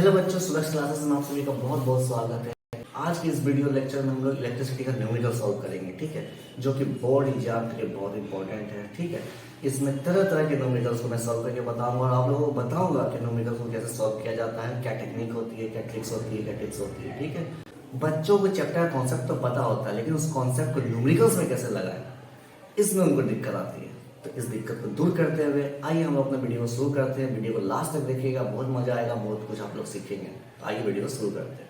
Hello बच्चों, सुलक्ष classes में आप सभी का बहुत बहुत स्वागत है। आज के इस वीडियो लेक्चर में हम लोग इलेक्ट्रिसिटी का न्यूमेरिकल सॉल्व करेंगे, ठीक है, जो कि बोर्ड एग्जाम के लिए बहुत इंपॉर्टेंट है। ठीक है, इसमें तरह तरह के न्यूमेरिकल्स को मैं सॉल्व करके बताऊंगा और आप लोगों को बताऊंगा कि न्यूमेरिकल्स को कैसे सॉल्व किया जाता है, क्या टेक्निक होती है, क्या ट्रिक्स होती है, क्या टिप्स होती है। ठीक है, बच्चों को चैप्टर का कॉन्सेप्ट तो पता होता है, लेकिन उस कॉन्सेप्ट को न्यूमेरिकल्स में कैसे लगाए, इसमें उनको दिक्कत आती है। तो इस दिक्कत को दूर करते हुए आइए हम अपना वीडियो को शुरू करते हैं। वीडियो को लास्ट तक देखिएगा, बहुत मजा आएगा, बहुत कुछ आप लोग सीखेंगे। आइए वीडियो को शुरू करते हैं।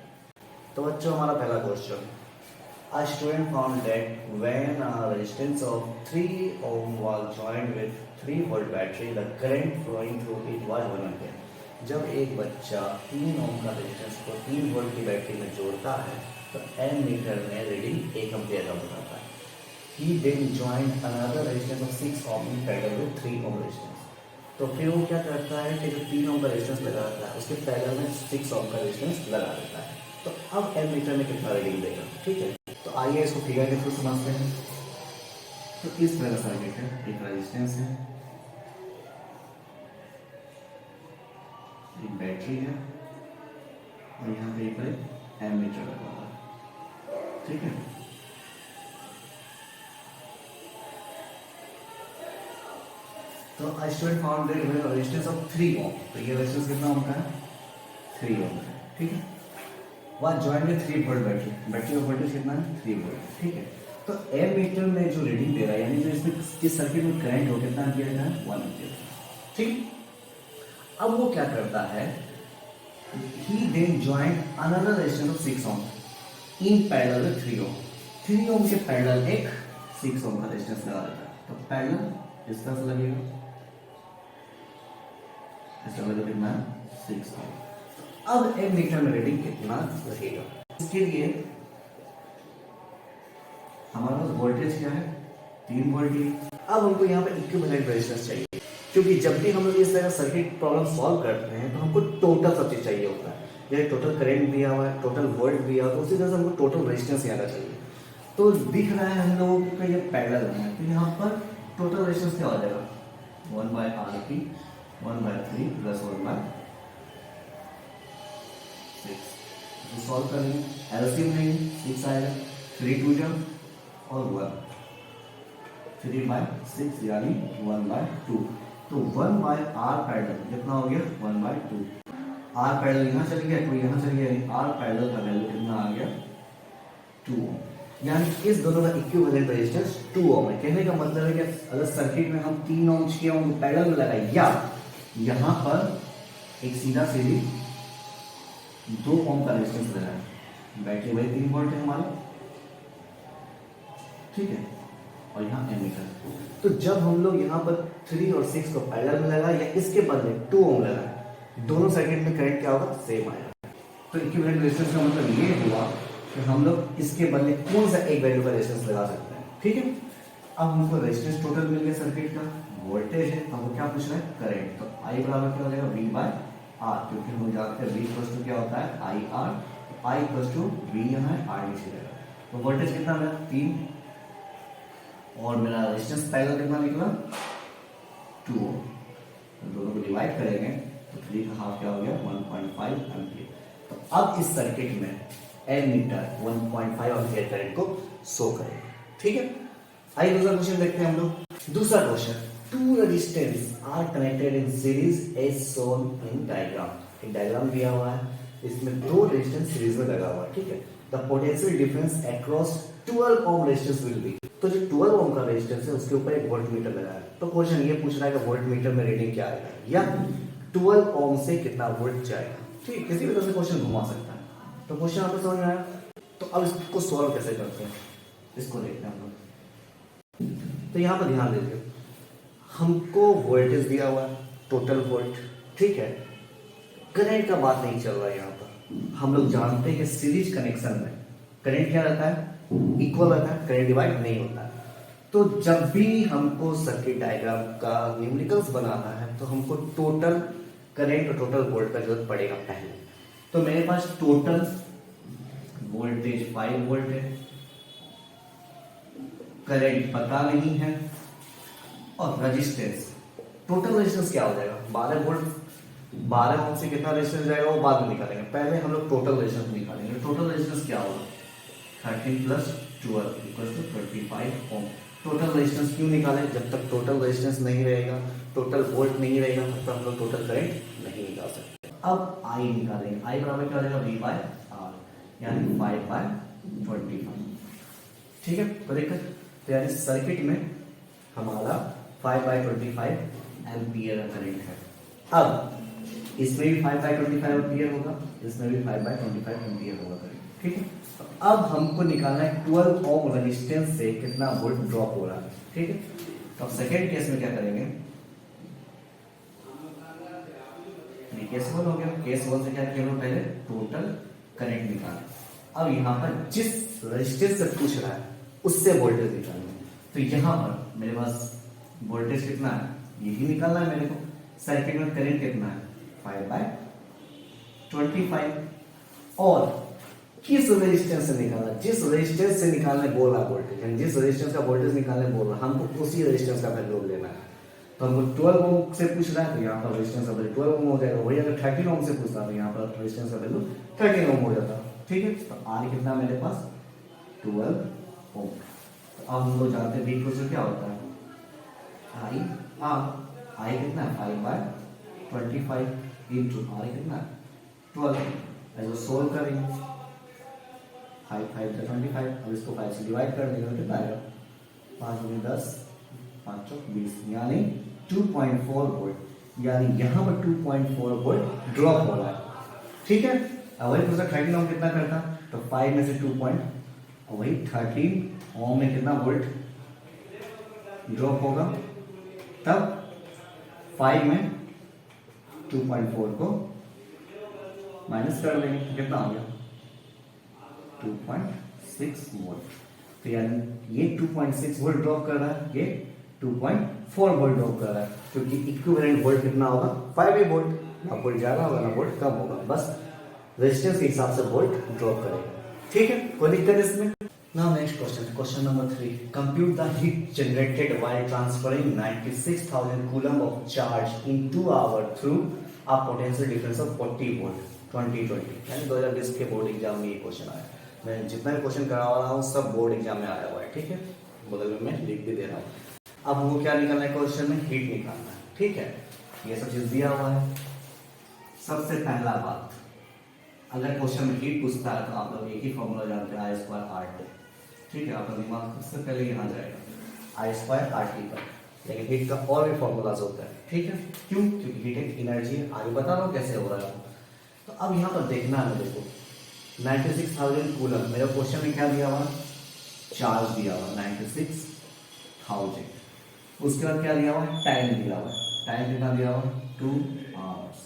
तो बच्चों, हमारा पहला question, A student found that when a resistance of 3 ohm was joined with 3 volt battery, the current flowing through it was 1 ampere. जब एक बच्चा 3 ओम का रेजिस्टेंस को 3 वोल्ट की बैटरी में जोड़ता है तो एमीटर में रीडिंग 1 एम्पीयर का बताता है। He then joined another resistance of 6 ohm in parallel with 3 ohm resistance. तो फिर वो क्या करता है कि जो 3 ओम का रेजिस्टेंस लगा रहता है उसके पैरेलल में 6 ओम का रेजिस्टेंस लगा देता है। तो अब एमीटर में कितना रीडिंग देगा। ठीक है, तो आइए इसको फिगर के थ्रू समझते हैं। तो इस तरह का सर्किट है, एक रेजिस्टेंस है, एक बैटरी है और यहाँ पे एक एमीटर लगा हुआ है। ठीक है, तो I student found that when resistance of 3 ohm, तो ये रेजिस्टेंस कितना ओम का है, 3 ओम का। ठीक है, वह ज्वाइन में 3 वोल्ट बैटरी, बैटरी का वोल्टेज कितना है, 3 वोल्ट। ठीक है, तो एमीटर में जो रीडिंग दे रहा है, यानी जो इसमें इस सर्किट में करंट हो कितना एम्पीयर का है, 1 एम्पीयर। ठीक, अब वो क्या करता है, he then join another resistance of 6 ohm in parallel with 3 ohm. 3 ohm के पैरेलल एक 6 ओम का रेजिस्टेंस लगा देता है। तो पैरेलल इस तरह से लगेगा, इस तरह से कितना है, 6 ओम। अब एमीटर में रीडिंग कितना लगेगा, इसके लिए हमारे पास वोल्टेज क्या है, 3 वोल्ट ही। अब हमको यहाँ पे इक्विवेलेंट रेजिस्टेंस चाहिए, क्योंकि जब भी हम लोग इस तरह सर्किट प्रॉब्लम सॉल्व करते हैं तो हमको टोटल सब चीज चाहिए होता है। जैसे टोटल करंट दिया हुआ है, टोटल वोल्ट दिया हुआ है, तो उसी तरह से हमको टोटल रेजिस्टेंस यहाँ का चाहिए। तो दिख रहा है हम लोगों को ये पैरेलल है, तो यहाँ पर टोटल रेजिस्टेंस क्या हो जाएगा, 1/RP 1/3 प्लस 1/6। सॉल्व करेंगे, एलसीएम लेंगे, 6 आएगा, 3 2 और 1, 3/6 यानी 1/2। तो 1/R पैरेलल कितना हो गया, 1/2। R पैरेलल यहाँ चल गया, 2 यहाँ चल गया, R पैरेलल का वैल्यू कितना आ गया, 2 ओम। यानी इस दोनों का इक्विवेलेंट रेजिस्टेंस 2 ओम है। कहने का मतलब है कि अगर सर्किट में हम 3 ओम 6 ओम पैरेलल में लगाए, या यहाँ पर एक सीधा सीधी 2 ओम का रेजिस्टेंस लगा है, बैटरी वही 3 वोल्ट है हमारे। ठीक है, और यहाँ एमीटर। तो जब हम लोग यहाँ पर 3 और 6 को पैरेलल में लगाए या इसके बदले 2 ओम लगाए, दोनों सर्किट में करंट क्या होगा, सेम आएगा। तो इक्विवेलेंट रेजिस्टेंस का मतलब ये हुआ कि हम लोग इसके बदले कौन सा एक वैल्यू का रेजिस्टेंस लगा सकते हैं। ठीक है, अब हमको रेजिस्टेंस टोटल मिल गया सर्किट का, वोल्टेज है, तो हमको क्या पूछ रहा है, करंट। तो I बराबर क्या हो जाएगा, V/R, क्योंकि हम जानते हैं V इक्वल्स टू क्या होता है, IR। I equals to V यहाँ है, R नीचे रहेगा। तो वोल्टेज कितना है, 3, और मेरा रेजिस्टेंस पैरेलल कितना निकला, 2 ओम। तो दोनों को डिवाइड करेंगे तो 3 का हाफ क्या हो गया, 1.5 एम्पीयर। तो अब इस सर्किट में एमीटर 1.5 एम्पीयर करंट को शो करेगा। ठीक है, आइए दूसरा क्वेश्चन देखते हैं हम लोग। दूसरा question, two resistors are connected in series as shown in diagram। एक डायग्राम दिया हुआ है, इसमें 2 रेजिस्टेंस सीरीज में लगा हुआ है। ठीक है, the potential difference across 12 ohm resistance will be। तो जो 12 ओम का रेजिस्टेंस है उसके ऊपर एक वोल्टमीटर लगा है। तो क्वेश्चन ये पूछ रहा है कि वोल्टमीटर में रीडिंग क्या आएगा, या 12 ओम से कितना वोल्ट जाएगा। ठीक, किसी भी तरह से क्वेश्चन घुमा सकता है। तो क्वेश्चन आपको समझ में आया। तो अब इसको सॉल्व कैसे करते हैं, इसको देखते हैं हम लोग। तो यहाँ पर ध्यान दीजिए, हमको वोल्टेज दिया हुआ है, टोटल वोल्ट। ठीक है, करंट का बात नहीं चल रहा है यहाँ पर। हम लोग जानते हैं कि सीरीज कनेक्शन में करंट क्या रहता है, इक्वल रहता है, करंट डिवाइड नहीं होता है। तो जब भी हमको सर्किट डायग्राम का न्यूमेरिकल्स बनाना है तो हमको टोटल करंट और टोटल वोल्ट का जरूरत पड़ेगा पहले। तो मेरे पास टोटल वोल्टेज 5 वोल्ट है, करंट पता नहीं है, और रेजिस्टेंस, टोटल रेजिस्टेंस क्या हो जाएगा, 12 वोल्ट 12 ओम से कितना रेजिस्टेंस जाएगा वो बाद में निकालेंगे, पहले हम लोग टोटल रेजिस्टेंस निकालेंगे। टोटल रेजिस्टेंस क्या होगा, 13 plus 12 equal to 25 ohm. Total resistance क्यों निकालें, जब तक टोटल रेजिस्टेंस नहीं रहेगा, टोटल वोल्ट नहीं रहेगा, तब तक हम लोग टोटल करंट नहीं निकाल सकते। अब आई निकालेंगे, आई बराबर क्या हो जाएगा, V बाय आर, यानी 5 बाय 25। ठीक है, तो देखकर तो यानी सर्किट में हमारा 5 बाय 25 एम्पियर करंट है। अब इसमें भी 5 बाय 25 एम्पियर होगा, इसमें भी 5 बाय 25 एम्पियर होगा करंट। ठीक है, तो अब हमको निकालना है 12 ओम रेजिस्टेंस से कितना वोल्ट ड्रॉप हो रहा है। ठीक है, तो अब सेकेंड केस में क्या करेंगे, केस 1 हो गया, केस 1 से क्या किया हम पहले टोटल करंट निकालें। अब यहाँ पर जिस रेजिस्टेंस से पूछ रहा है उससे वोल्टेज निकालना है, तो यहाँ पर मेरे पास वोल्टेज कितना है, यही निकालना है मेरे को। सर्किट में करंट कितना है, 5 बाय 25, और किस रेजिस्टेंस से निकालना, जिस रेजिस्टेंस से निकालने बोल रहा वोल्टेज, यानी जिस रेजिस्टेंस का वोल्टेज निकालने बोल रहा हमको उसी रेजिस्टेंस का वैल्यू लेना है। तो हमको 12 ओम से पूछ रहा है, तो यहाँ पर रेजिस्टेंस का वैल्यू 12 ओम हो जाएगा। वही अगर 13 ओम से पूछता तो यहाँ पर रेजिस्टेंस का वैल्यू 13 ओम हो जाता। ठीक है, तो आर कितना मेरे पास 12 ओम। तो अब हम लोग जानते हैं V क्या होता है, आई आर, आई कितना है 5 बाय 25 इंटू आर कितना है 12। ऐसे सोल्व करेंगे, 5 5 25, अब इसको 5 से डिवाइड कर देंगे तो कितना आएगा, 5 गुणे 10 5 चौक 20, यानी 2.4 वोल्ट, यानी यहाँ पर 2.4 वोल्ट ड्रॉप हो रहा है। ठीक है, अब वही दूसरा 13 ओम कितना करता, तो 5 में से 2 पॉइंट, वही 13 ओम में कितना वोल्ट ड्रॉप होगा, तब 5 में 2.4 को माइनस कर देंगे तो कितना हो गया 2.6 वोल्ट। तो यानी ये 2.6 वोल्ट ड्रॉप कर रहा है, ये 2.4 वोल्ट ड्रॉप कर रहा है, क्योंकि इक्विवेलेंट वोल्ट कितना होगा 5 वोल्ट, ना वोल्ट ज्यादा होगा ना वोल्ट कम होगा, बस रेजिस्टेंस के हिसाब से वोल्ट ड्रॉप करेगा। ठीक है, कोई दिक्कत इसमें। Now next question, question number 3. Compute the heat generated while transferring 96,000 coulomb of charge in 2 hours through a potential difference of 40 volt 2020। यानी 2020 के बोर्ड एग्जाम में ये क्वेश्चन आया। मैं जितना भी क्वेश्चन करवा रहा हूँ सब बोर्ड एग्जाम में आया हुआ है। ठीक है, बगल में मैं लिख भी दे रहा हूँ। अब हमको क्या निकालना है, क्वेश्चन में हीट निकालना है। ठीक है, ये सब चीज दिया हुआ है। सबसे पहला बात, अगर क्वेश्चन में हीट पूछता है तो आप लोग एक ही फॉर्मूला जानते हैं, I2RT। ठीक है, आपका दिमाग सबसे पहले यहाँ जाएगा I2RT का, लेकिन हीट का और भी फॉर्मूलाज होता है। ठीक है, क्यों, क्योंकि हीट एक एनर्जी है, आगे बता रहा हूँ कैसे हो रहा है। तो अब यहाँ पर देखना है, देखो 96,000 कूलम, मेरा क्वेश्चन में क्या दिया हुआ, चार्ज दिया हुआ 96,000। उसके बाद क्या दिया हुआ, टाइम दिया हुआ, टाइम कितना दिया हुआ 2 आवर्स,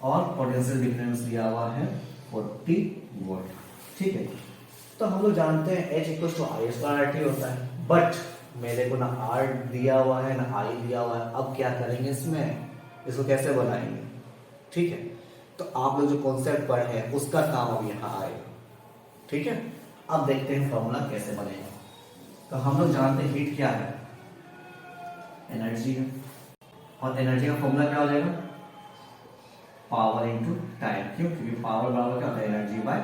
और पोटेंशियल डिफरेंस दिया हुआ है 40 वोल्ट। ठीक है, तो हम लोग जानते हैं H इक्वल टू I2RT होता है, बट मेरे को ना R दिया हुआ है ना I दिया हुआ है। अब क्या करेंगे, इसमें इसको कैसे बनाएंगे। ठीक है, तो आप लोग जो कॉन्सेप्ट पढ़े हैं उसका काम अब यहाँ आएगा। ठीक है, अब देखते हैं फॉर्मूला कैसे बनेगा। तो हम लोग जानते हैं हीट क्या है, एनर्जी है, और एनर्जी का फॉर्मूला क्या हो जाएगा, पावर इनटू टाइम। क्यों, क्योंकि पावर बराबर क्या होता है एनर्जी बाय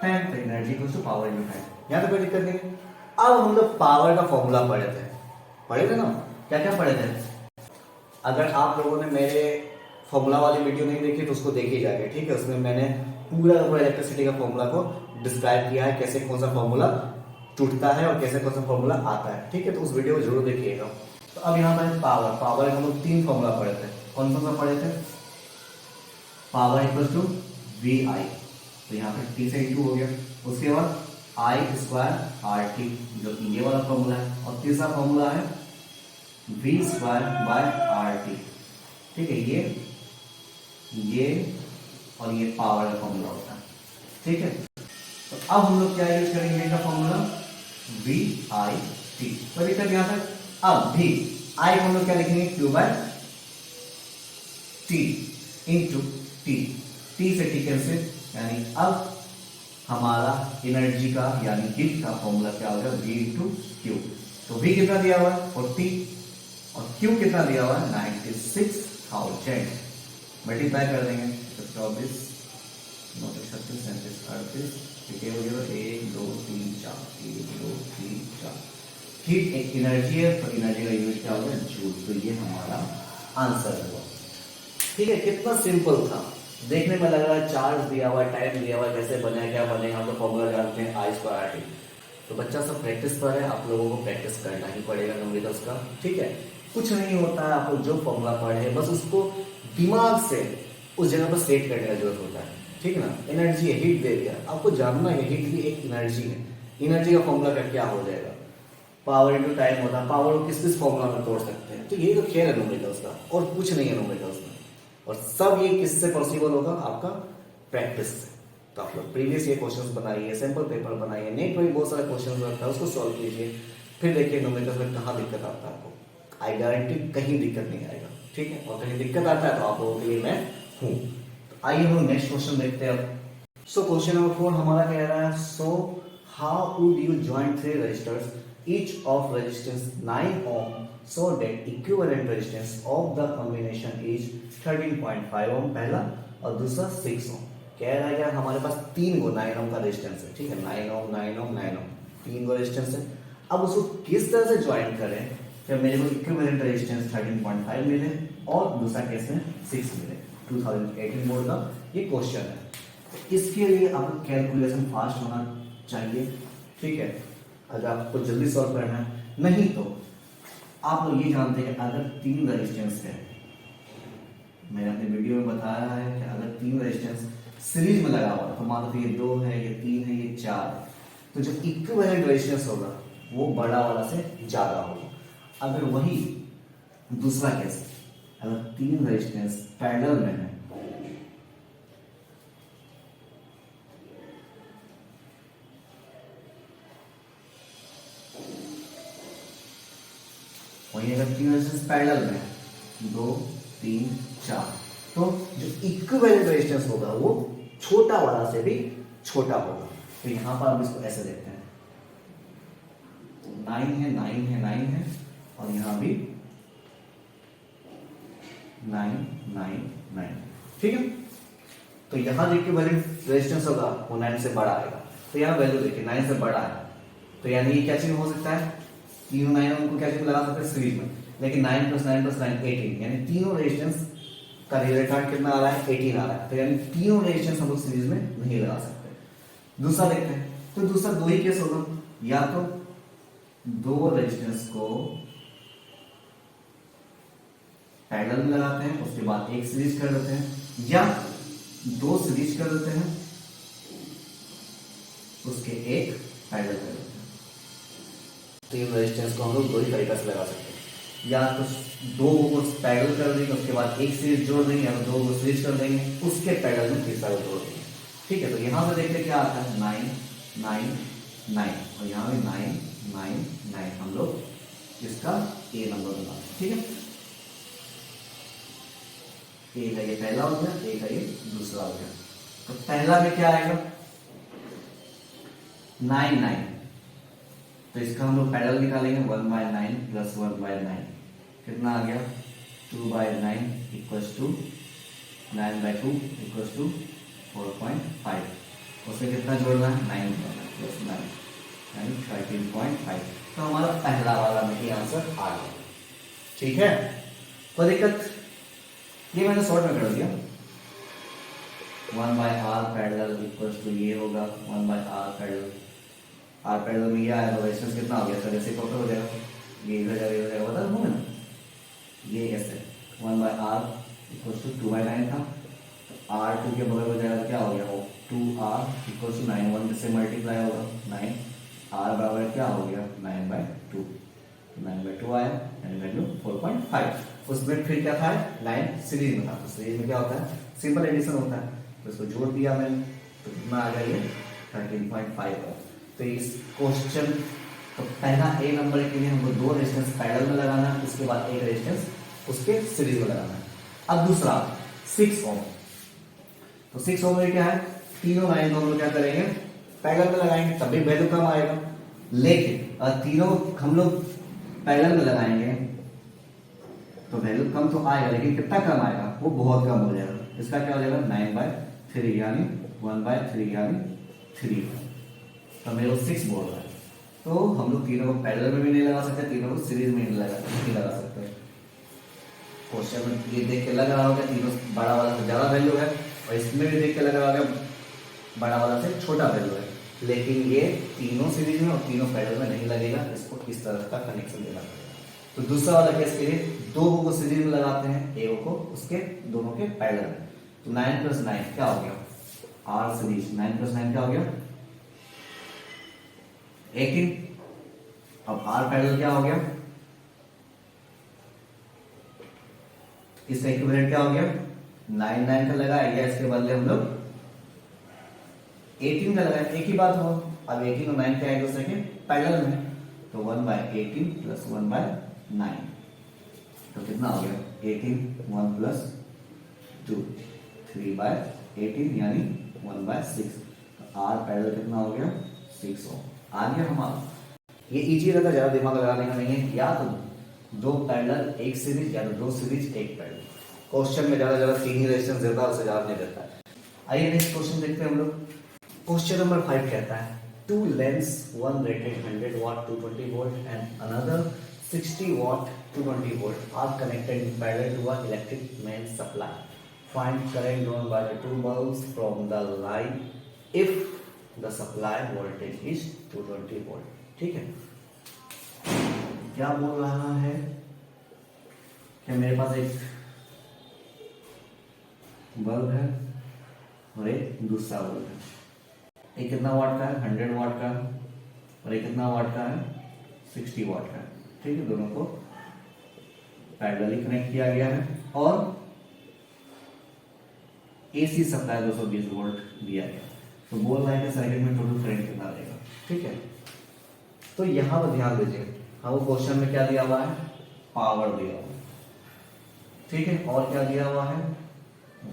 टाइम, तो energy equals to power into time. यहाँ तो कोई दिक्कत नहीं। अब हम लोग पावर का फॉर्मूला पढ़े थे ना, क्या क्या पढ़े थे। अगर आप लोगों ने मेरे फॉर्मूला वाली वीडियो नहीं देखी तो उसको देखी जाएगी। ठीक है, उसमें मैंने पूरा इलेक्ट्रिसिटी का फॉर्मूला को डिस्क्राइब किया है, कैसे कौन सा फॉर्मूला टूटता है और कैसे कौन सा फॉर्मूला आता है। ठीक है, तो उस वीडियो को जरूर देखिएगा। तो अब यहाँ पर पावर हम लोग 3 फॉर्मूला पढ़े थे। कौन कौन सा पढ़े थे, पावर इक्वल टू VI, तो यहाँ पे T से इंटू हो गया। उसके बाद I2RT जो कि ये वाला फॉर्मूला है, और तीसरा फॉर्मूला है V2/RT। ठीक है, ये और ये पावर का फॉर्मूला होता है। ठीक है, तो अब हम लोग क्या यूज करेंगे का फॉर्मूला VIT। तो दिक्कत यहाँ तक। अब भी I हम लोग क्या लिखेंगे, Q/T इंटू T, T से T कैंसिल, यानी अब हमारा एनर्जी का यानी हीट का फॉर्मूला क्या होगा, V इंटू Q। तो V कितना दिया हुआ है 40, और Q कितना दिया हुआ है 96,000। मल्टीप्लाई कर देंगे तो 24 9 36 37 38 ठीक है, हो गया 1 2 3 4 1 2 3 4। हीट एक एनर्जी है तो एनर्जी का यूनिट क्या होगा, जूल। तो ये हमारा आंसर हुआ। ठीक है, कितना सिंपल था, देखने में लग रहा है चार्ज दिया हुआ, टाइम दिया हुआ, कैसे बने क्या बनेगा, हम तो फॉर्मूला जानते हैं आई स्क्वायर आर टी। तो बच्चा सब प्रैक्टिस पर है, आप लोगों को प्रैक्टिस करना ही पड़ेगा न्यूमेरिकल्स का। ठीक है, कुछ नहीं होता है, आपको जो फॉर्मूला पढ़े बस उसको दिमाग से उस जगह पर सेट करने का जरूरत होता है। ठीक है ना, एनर्जी है, हीट दे दिया, आपको जानना है हीट भी एक एनर्जी है। एनर्जी का फॉर्मूला का क्या हो जाएगा, पावर इनटू टाइम होता है, पावर को किस किस फॉर्मूला में तोड़ सकते हैं। तो यही तो खेल है न्यूमेरिकल्स का, और कुछ नहीं है न्यूमेरिकल्स में। और सब ये किससे पॉसिबल होगा, आपका प्रैक्टिस से। तो आप लोग प्रीवियस ये क्वेश्चंस बनाइए, सैंपल पेपर बनाइए, नेट में बहुत सारे क्वेश्चंस रहता है, उसको सॉल्व कीजिए, फिर देखिए न्यूमेरिकल्स में कहाँ दिक्कत आता है आपको। आई गारंटी कहीं दिक्कत नहीं आएगा। ठीक है, और कहीं दिक्कत आता है तो आप लोगों के लिए मैं हूँ। तो आइए हम नेक्स्ट क्वेश्चन देखते हैं अब। सो क्वेश्चन नंबर 4 हमारा कह रहा है, so how would you join 3 resistors each of resistance 9 ohm so that equivalent resistance of the combination is 13.5 ohm पहला, और दूसरा 6 ohm। कह रहा है यार हमारे पास 3 गो 9 ohm का रेजिस्टेंस है। ठीक है, 9 ohm 9 ohm 9 ohm 3 गो रेजिस्टेंस है। अब उसको किस तरह से ज्वाइन करें कि मेरे को इक्विवेलेंट रेजिस्टेंस 13.5 मिले और दूसरा केस में 6 मिले। 2018 बोर्ड का ये क्वेश्चन है। इसके लिए आपको कैलकुलेशन फास्ट होना चाहिए। ठीक है, अगर आपको जल्दी सॉल्व करना है, नहीं तो आप लोग ये जानते हैं कि अगर 3 रेजिस्टेंस है, मैंने अपने वीडियो में बताया है कि अगर 3 रेजिस्टेंस सीरीज में लगा हुआ है तो मान लो ये 2 है, ये 3 है, ये 4 है, तो जो इक्विवेलेंट रेजिस्टेंस होगा वो बड़ा वाला से ज्यादा होगा। अगर वही दूसरा केस, अगर 3 रेजिस्टेंस पैरेलल में है, वही अगर 3 रेजिस्टेंस पैरेलल में 2 3 4, तो जो इक्विवेलेंट रेजिस्टेंस होगा वो छोटा वाला से भी छोटा होगा। तो यहां पर हम इसको ऐसे देखते हैं, 9 है 9 है 9 है, और यहां भी 9 9 9। ठीक है, तो यहां जो इक्विवेलेंट रेजिस्टेंस होगा वो 9 से बड़ा आएगा। तो यहां वैल्यू देखिए 9 से बड़ा है, तो यानी ये क्या चीज हो सकता है, तीनों 9 उनको क्या चीज लगा सकते हैं सीरीज में। लेकिन 9 + 9 + 9 18, यानी तीनों रेजिस्टेंस का रिजल्टेंट कितना आ रहा है, 18 आ रहा है। तो यानी तीनों रेजिस्टेंस हम लोग सीरीज में नहीं लगा सकते। दूसरा देखते हैं, तो दूसरा दो ही केस होगा, या तो 2 रेजिस्टेंस को पैरेलल में लगाते हैं, उसके बाद एक सीरीज कर देते हैं, या 2 सीरीज कर देते हैं, उसके एक पैरेलल कर देते हैं। तीन रेजिस्टेंस को हम लोग 2 ही तरीका से लगा सकते हैं, या तो 2 को पैरेलल कर देंगे, उसके बाद एक सीरीज जोड़ देंगे, या 2 को सीरीज कर देंगे, उसके पैरेलल में तीसरा को जोड़ देंगे। ठीक है, तो यहां से देखते क्या आता है, 9 9 9, और यहां भी 9 9 9, हम लोग इसका ए नंबर बना। ठीक है, ए का ये पहला हो गया, ए का ये दूसरा हो गया। तो पहला में क्या आएगा, 9 9, तो इसका हम लोग पैरेलल निकालेंगे, 1/9 + 1/9 कितना आ गया, 2/9 = 9/2 = 4.5। उससे कितना जोड़ना है, 9 + 9 यानी 13.5। तो हमारा पहला वाला में ये आंसर आ गया। ठीक है, कोई दिक्कत, ये मैंने शॉर्ट में कर दिया। 1/r पैरेलल = ये होगा 1/r पैरेलल। आर पैरेलल में ये आया तो रेजिस्टेंस कितना हो गया सर, ऐसे टोटल हो जाएगा, ये इधर जाएगा बता दूं ना, ये ऐसे 1/r = 2/9 था, तो r2 के बगल में जाएगा तो क्या हो गया, वो 2r = 9, 1 से मल्टीप्लाई होगा 9, r बराबर क्या हो गया 9/2, 9/2 आया, यानी वैल्यू 4.5। उसमें फिर क्या था, 9 सीरीज में था, तो सीरीज में क्या होता है, सिंपल एडिशन होता है, तो इसको जोड़ दिया मैंने, तो कितना आ गया ये 13.5। तो इस क्वेश्चन तो पहला ए नंबर के लिए हमको 2 रेजिस्टेंस पैरेलल में लगाना है, उसके बाद एक रेजिस्टेंस उसके सीरीज में लगाना है। अब दूसरा 6 ओम, तो 6 ओम में क्या है, तीनों लाइन को हम लोग क्या करेंगे, पैरेलल में लगाएंगे, तब भी वैल्यू कम आएगा। लेकिन तीनों हम लोग पैरेलल में लगाएंगे तो वैल्यू कम तो आएगा, लेकिन कितना कम आएगा, वो बहुत कम हो जाएगा। इसका क्या हो जाएगा 9/3 यानी 1/3 यानी 3। तो मेरे को 6 बोल रहा है, तो हम लोग तीनों को पैरेलल में भी नहीं लगा सकते, तीनों को सीरीज में नहीं लगा सकते। क्वेश्चन में ये देख के लग रहा होगा तीनों बड़ा वाला से ज्यादा वैल्यू है, और इसमें भी देख के लग रहा होगा बड़ा वाला से छोटा वैल्यू है, लेकिन ये तीनों सीरीज में और तीनों पैरेलल में नहीं लगेगा, इसको इस तरह का कनेक्शन देना पड़ेगा। तो दूसरा वाला केस के लिए दो को सीरीज में लगाते हैं, एक को उसके दोनों के पैरेलल में। तो 9 + 9 क्या हो गया, आर सीरीज। 9 + 9 क्या हो गया 18। अब आर पैरेलल क्या हो गया, इसका इक्विवेलेंट क्या हो गया 9 9 का लगाया, या इसके बदले हम लोग 18 का लगाया, एक ही बात हो। अब 18 और 9 क्या है एक दूसरे के पैरेलल में, तो 1/18 + 1/9, तो कितना हो गया 18 1 + 2 3/18 यानी 1/6। तो आर पैरेलल कितना हो गया 6 Ω आ गया हमारा। ये इजी रहता, ज्यादा दिमाग लगाने का नहीं है, या तो दो पैरेलल एक सीरीज, या तो दो सीरीज एक पैरेलल। क्वेश्चन में ज्यादा 3 ही रेजिस्टेंस देता है, उससे ज्यादा नहीं देता है। आइए नेक्स्ट क्वेश्चन देखते हैं हम लोग। क्वेश्चन नंबर 5 कहता है two lengths, one rated 100 watt 220 volt and another 60 watt 220 volt are connected in parallel to an electric main supply. Find current drawn by the two bulbs from the line if the supply voltage is 220 volt. ठीक है, क्या बोल रहा है कि मेरे पास एक bulb है और एक दूसरा बल्ब है, एक कितना वाट का है 100 वाट का है, और एक कितना वाट का है 60 वाट का है। ठीक है, दोनों को पैरेलली कनेक्ट किया गया है, और एसी सप्लाई 220 वोल्ट दिया गया। तो बोल रहा है कि सर्किट में टोटल करंट कितना रहेगा। ठीक है, तो यहां पर ध्यान दीजिए, हमको क्वेश्चन में क्या दिया हुआ है, पावर दिया हुआ है। ठीक है, और क्या दिया हुआ है,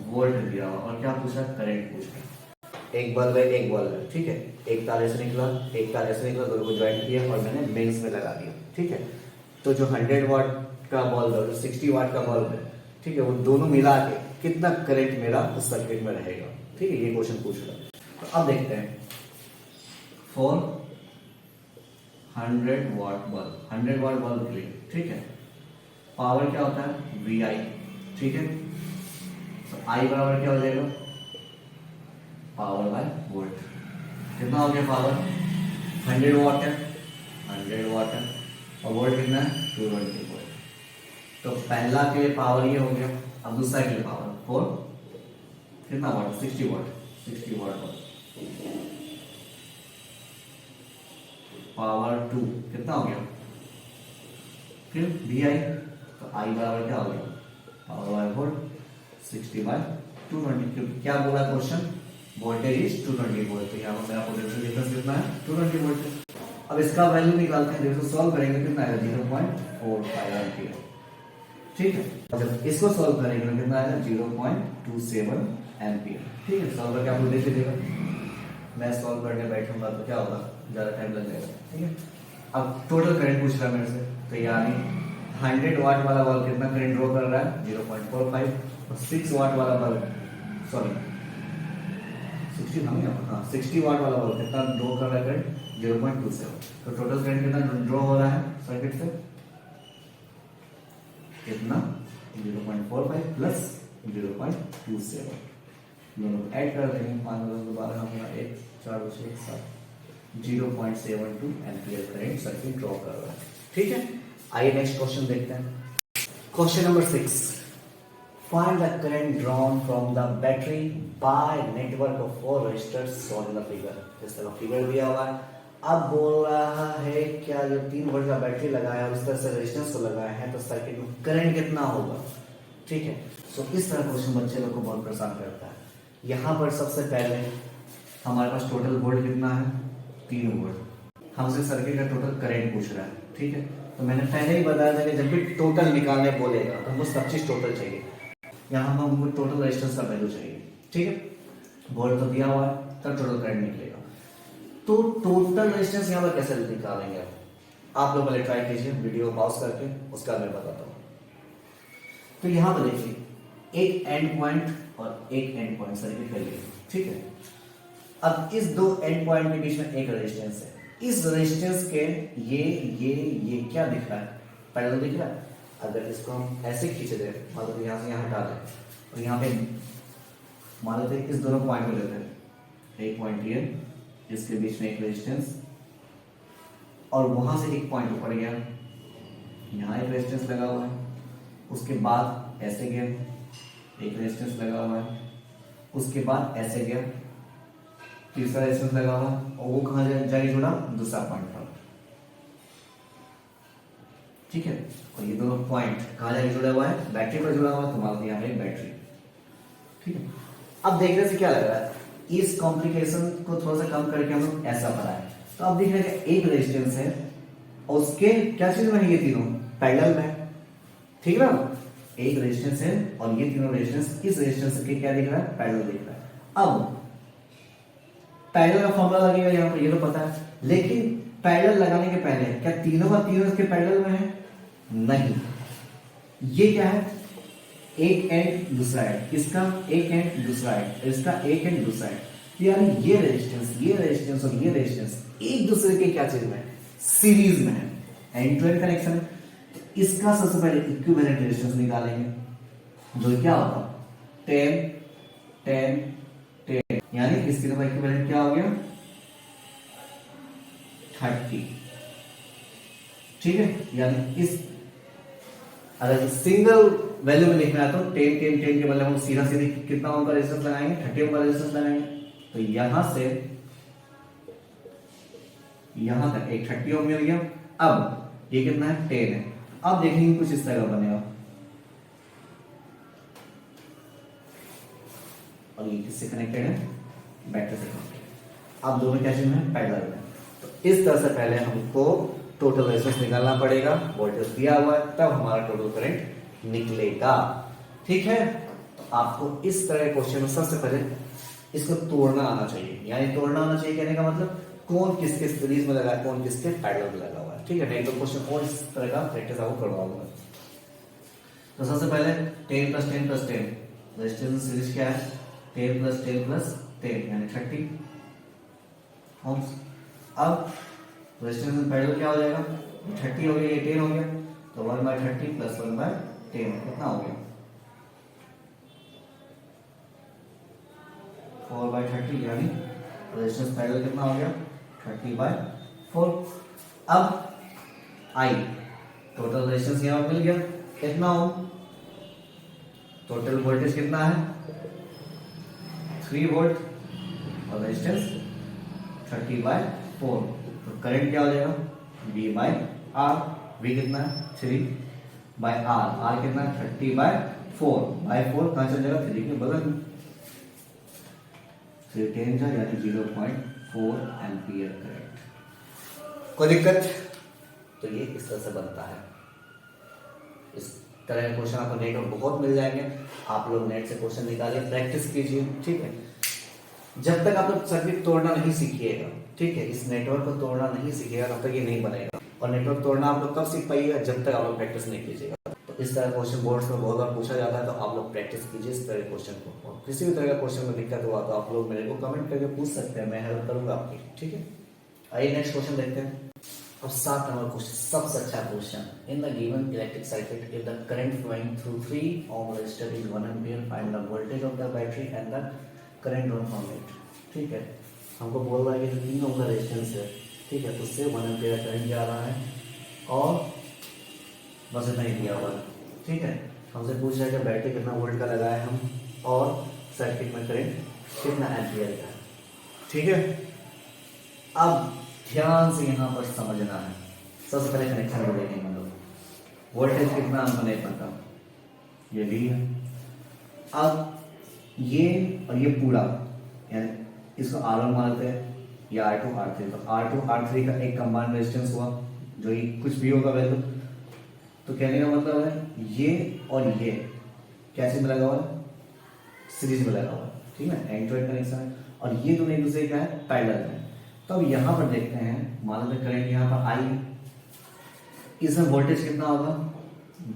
वोल्ट दिया हुआ, और क्या पूछा, करंट पूछा। एक बल्ब है एक बल्ब है, ठीक है, एक तार ऐसे निकला एक तार ऐसे निकला, दोनों को ज्वाइंट किया और मैंने मेंस में लगा दिया। ठीक है, तो जो 100 वाट का बल्ब है, जो 60 वाट का बल्ब है, ठीक है, वो दोनों मिला के कितना करंट मेरा उस सर्किट में रहेगा। ठीक है, ये क्वेश्चन पूछ रहा है। तो अब देखते हैं, for 100 watt bulb, 100 watt bulb के लिए, ठीक है, पावर क्या होता है VI। ठीक है, तो I बराबर क्या हो जाएगा, पावर बाय वोल्ट। कितना हो गया पावर, 100 वाट है, 100 वाट है, और वोल्ट कितना है 220 वोल्ट। तो पहला के लिए पावर ये हो गया, अब दूसरा के लिए पावर 4 कितना वाट 60 वाट, 60 वाट पावर 2 कितना हो गया, फिर VI, तो I बराबर क्या हो गया, पावर बाय वोल्ट 60/220। क्या बोला क्वेश्चन, वोल्टेज इज 220 वोल्ट। तो यहाँ पर मेरा पोटेंशियल डिफरेंस कितना है 220 वोल्ट है। अब इसका वैल्यू निकालते हैं, देखो सॉल्व करेंगे कितना आएगा 0.45 एम्पीयर। ठीक है, जब इसको सॉल्व करेंगे तो कितना आएगा 0.27 एम्पीयर। ठीक है, सॉल्व करके आपको देख लीजिएगा, मैं सॉल्व करने बैठूंगा तो क्या होगा, ज्यादा टाइम लग जाएगा। ठीक है, अब टोटल करंट पूछ रहा है मेरे से, तो यानी 100 वाट वाला बल्ब कितना करंट ड्रॉ कर रहा है 0.45, और 6 वाट वाला बल्ब, सॉरी 60 वाट वाला बल्ब कितना ड्रॉ कर रहा है करंट 0.27। तो टोटल करंट कितना ड्रॉ हो रहा है सर्किट से, कितना 0.45 प्लस 0.27, दोनों ऐड कर देंगे, 5 12 हमारा 1 4 1 7 0.72 एम्पीयर करंट सर्किट ड्रॉ कर रहा है। ठीक है, आइए नेक्स्ट क्वेश्चन देखते हैं। Question number 6, find the current drawn from the battery by network of 4 resistors shown in the figure। इस तरह फिगर दिया हुआ है। अब बोल रहा है क्या जो 3 वोल्ट का बैटरी लगाया है उस तरह से रेजिस्टेंस को लगाया है तो सर्किट में करंट कितना होगा। ठीक है, सो इस तरह क्वेश्चन बच्चे लोग को बहुत परेशान करता है। यहाँ पर सबसे पहले हमारे पास टोटल वोल्ट कितना है 3 वोल्ट, हमसे सर्किट का टोटल करंट पूछ रहा है। ठीक है, तो मैंने पहले ही बताया था कि जब भी टोटल निकालने बोलेगा तो हमको सब चीज टोटल चाहिए, यहाँ पर हमको टोटल रेजिस्टेंस का वैल्यू चाहिए। ठीक है, वोल्ट तो दिया हुआ है, तब टोटल करंट निकलेगा। तो टोटल रेजिस्टेंस यहाँ पर कैसे निकालेंगे आप लोग पहले ट्राई कीजिए, वीडियो पॉज करके, उसका मैं बताता हूँ। तो यहाँ पर देखिए एक एंड पॉइंट और एक एंड पॉइंट सर्किट ले लिया, ठीक है। अब इस दो एंड पॉइंट के बीच में एक रेजिस्टेंस है, इस रेजिस्टेंस के ये क्या दिख रहा है, पैरेलल दिख रहा है। अगर इसको हम ऐसे खींच दें, मान लो यहाँ से यहाँ हटा दें और यहाँ पे मान लेते हैं इस दोनों पॉइंट को लेते हैं, एक पॉइंट ये, इसके बीच में एक रेजिस्टेंस और वहां से एक पॉइंट ऊपर गया, यहाँ एक रेजिस्टेंस लगा हुआ है, उसके बाद ऐसे गया, एक रेजिस्टेंस लगा हुआ है, उसके बाद ऐसे गया, तीसरा रेजिस्टेंस लगा हुआ है और वो कहाँ जाके जुड़ा, दूसरा पॉइंट पर, ठीक है। और ये दोनों पॉइंट कहाँ जाके जुड़ा हुआ है, बैटरी पर जुड़ा हुआ है, तो मान लो यहाँ पे बैटरी, ठीक है। अब देखने से क्या लग रहा है, इस कॉम्प्लिकेशन को थोड़ा सा कम करके हम लोग ऐसा बनाए, तो अब देख रहे हैं एक रेजिस्टेंस है और उसके क्या चीज में, ये तीनों पैरेलल में, ठीक है ना। एक रेजिस्टेंस है और ये तीनों रेजिस्टेंस इस रेजिस्टेंस के क्या दिख रहा है, पैरेलल दिख रहा है। अब पैरेलल का फॉर्मूला लगेगा यहाँ पर, ये तो पता है, लेकिन पैरेलल लगाने के पहले क्या तीनों का तीनों इसके पैरेलल में है, नहीं। ये क्या है, एक एंड दूसरा एंड, इसका एक एंड दूसरा एंड, इसका एक एंड दूसरा एंड, यानी ये रेजिस्टेंस और ये रेजिस्टेंस एक दूसरे के क्या चीज में, सीरीज में है, एंड टू एंड कनेक्शन। तो इसका सबसे पहले इक्विवेलेंट रेजिस्टेंस निकालेंगे, जो क्या होगा 10 10 10, यानी इसके का इक्विवेलेंट क्या हो गया 30, ठीक है। यानी इस अगर सिंगल वैल्यू में लिखना है तो 10 10 10 के बदले हम सीधा सीधे कितना ओम का रेजिस्टेंस लगाएंगे, 30 ओम का रेजिस्टेंस लगाएंगे। तो यहां से यहां तक एक 30 ओम मिल गया। अब ये कितना है 10 है। अब देखेंगे कुछ इस तरह बनेगा और ये किससे कनेक्टेड है, बैटरी से कनेक्टेड। अब दोनों क्या चीज में, पैरेलल में। तो इस तरह से पहले हमको टोटल रेजिस्टेंस निकालना पड़ेगा, वोल्टेज दिया हुआ है, तब हमारा टोटल करंट निकलेगा, ठीक है। तो आपको इस तरह के क्वेश्चन में सबसे पहले इसको तोड़ना आना चाहिए, यानी तोड़ना आना चाहिए कहने का मतलब कौन किसके सीरीज में लगा है, कौन किसके पैरेलल में लगा हुआ है, ठीक है। नहीं तो क्वेश्चन और इस तरह का प्रैक्टिस आपको करवाऊंगा। तो सबसे पहले 10 + 10 + 10 रेजिस्टेंस सीरीज क्या है, 10 + 10 + 10 यानी 30 ओम्स। अब रेजिस्टेंस में पैरेलल क्या हो जाएगा, 30 हो गया, ये 10 हो गया, तो 1/30 + 1/10 कितना हो गया 4/30, यानी रेजिस्टेंस पैरेलल कितना हो गया 30/4। अब आई टोटल रेजिस्टेंस यहां मिल गया कितना ओम, टोटल वोल्टेज कितना है 3 वोल्ट और रेजिस्टेंस 30/4। तो करंट क्या हो जाएगा V/R, V कितना है 3/R, R कितना है 30/4 कहां चल जाएगा 3 के बगल में, 3 10 जा यानी 0.4 एम्पियर करंट। कोई दिक्कत, तो ये इस तरह से बनता है। इस तरह के क्वेश्चन आपको नेट में बहुत मिल जाएंगे, आप लोग नेट से क्वेश्चन निकालिए, प्रैक्टिस कीजिए, ठीक है। जब तक आप लोग सर्किट तोड़ना नहीं सीखिएगा, ठीक है, इस नेटवर्क को तोड़ना नहीं सीखिएगा तब तक ये नहीं बनेगा। और नेटवर्क तोड़ना आप लोग कब सीख पाइएगा, जब तक आप लोग प्रैक्टिस नहीं कीजिएगा। तो इस तरह क्वेश्चन बोर्ड्स में बहुत बार पूछा जाता है, तो आप लोग प्रैक्टिस कीजिए इस तरह के क्वेश्चन को। और किसी भी तरह का क्वेश्चन में दिक्कत हुआ तो आप लोग मेरे को कमेंट करके पूछ सकते हैं, मैं हेल्प करूंगा आपकी, ठीक है। आइए नेक्स्ट क्वेश्चन देखते हैं। अब 7 नंबर क्वेश्चन, सबसे अच्छा question. In the given electric circuit if the current flowing through 3 ohm resistor is 1 ampere, find the voltage of the battery and the current drawn from it, ठीक है। हमको बोल रहा है कि 3 ohm का रेजिस्टेंस है, ठीक है, उससे 1 एम्पीयर करंट जा रहा है और बस इतना ही दिया हुआ है, ठीक है। हमसे पूछ रहा है कि बैटरी कितना वोल्ट का लगाए हम और सर्किट में करंट कितना एम्पीयर का है, ठीक है। अब ध्यान से यहाँ पर समझना है। सबसे पहले कनेक्शन को देखेंगे हम लोग, वोल्टेज कितना हमको नहीं पता, ये भी है। अब ये और ये पूरा, यानी इसको R1 मानते हैं या R2 R3, तो R2 R3 का एक कंबाइंड रेजिस्टेंस हुआ, जो ये कुछ भी होगा वैल्यू। तो कहने का मतलब है ये और ये कैसे में लगा हुआ है, सीरीज में लगा हुआ है, ठीक है, एंड टू एंड कनेक्शन है। और ये दोनों एक दूसरे क्या है, पैरेलल है। तो अब यहाँ पर देखते हैं, मान लो करंट यहाँ पर आई, इसमें वोल्टेज कितना होगा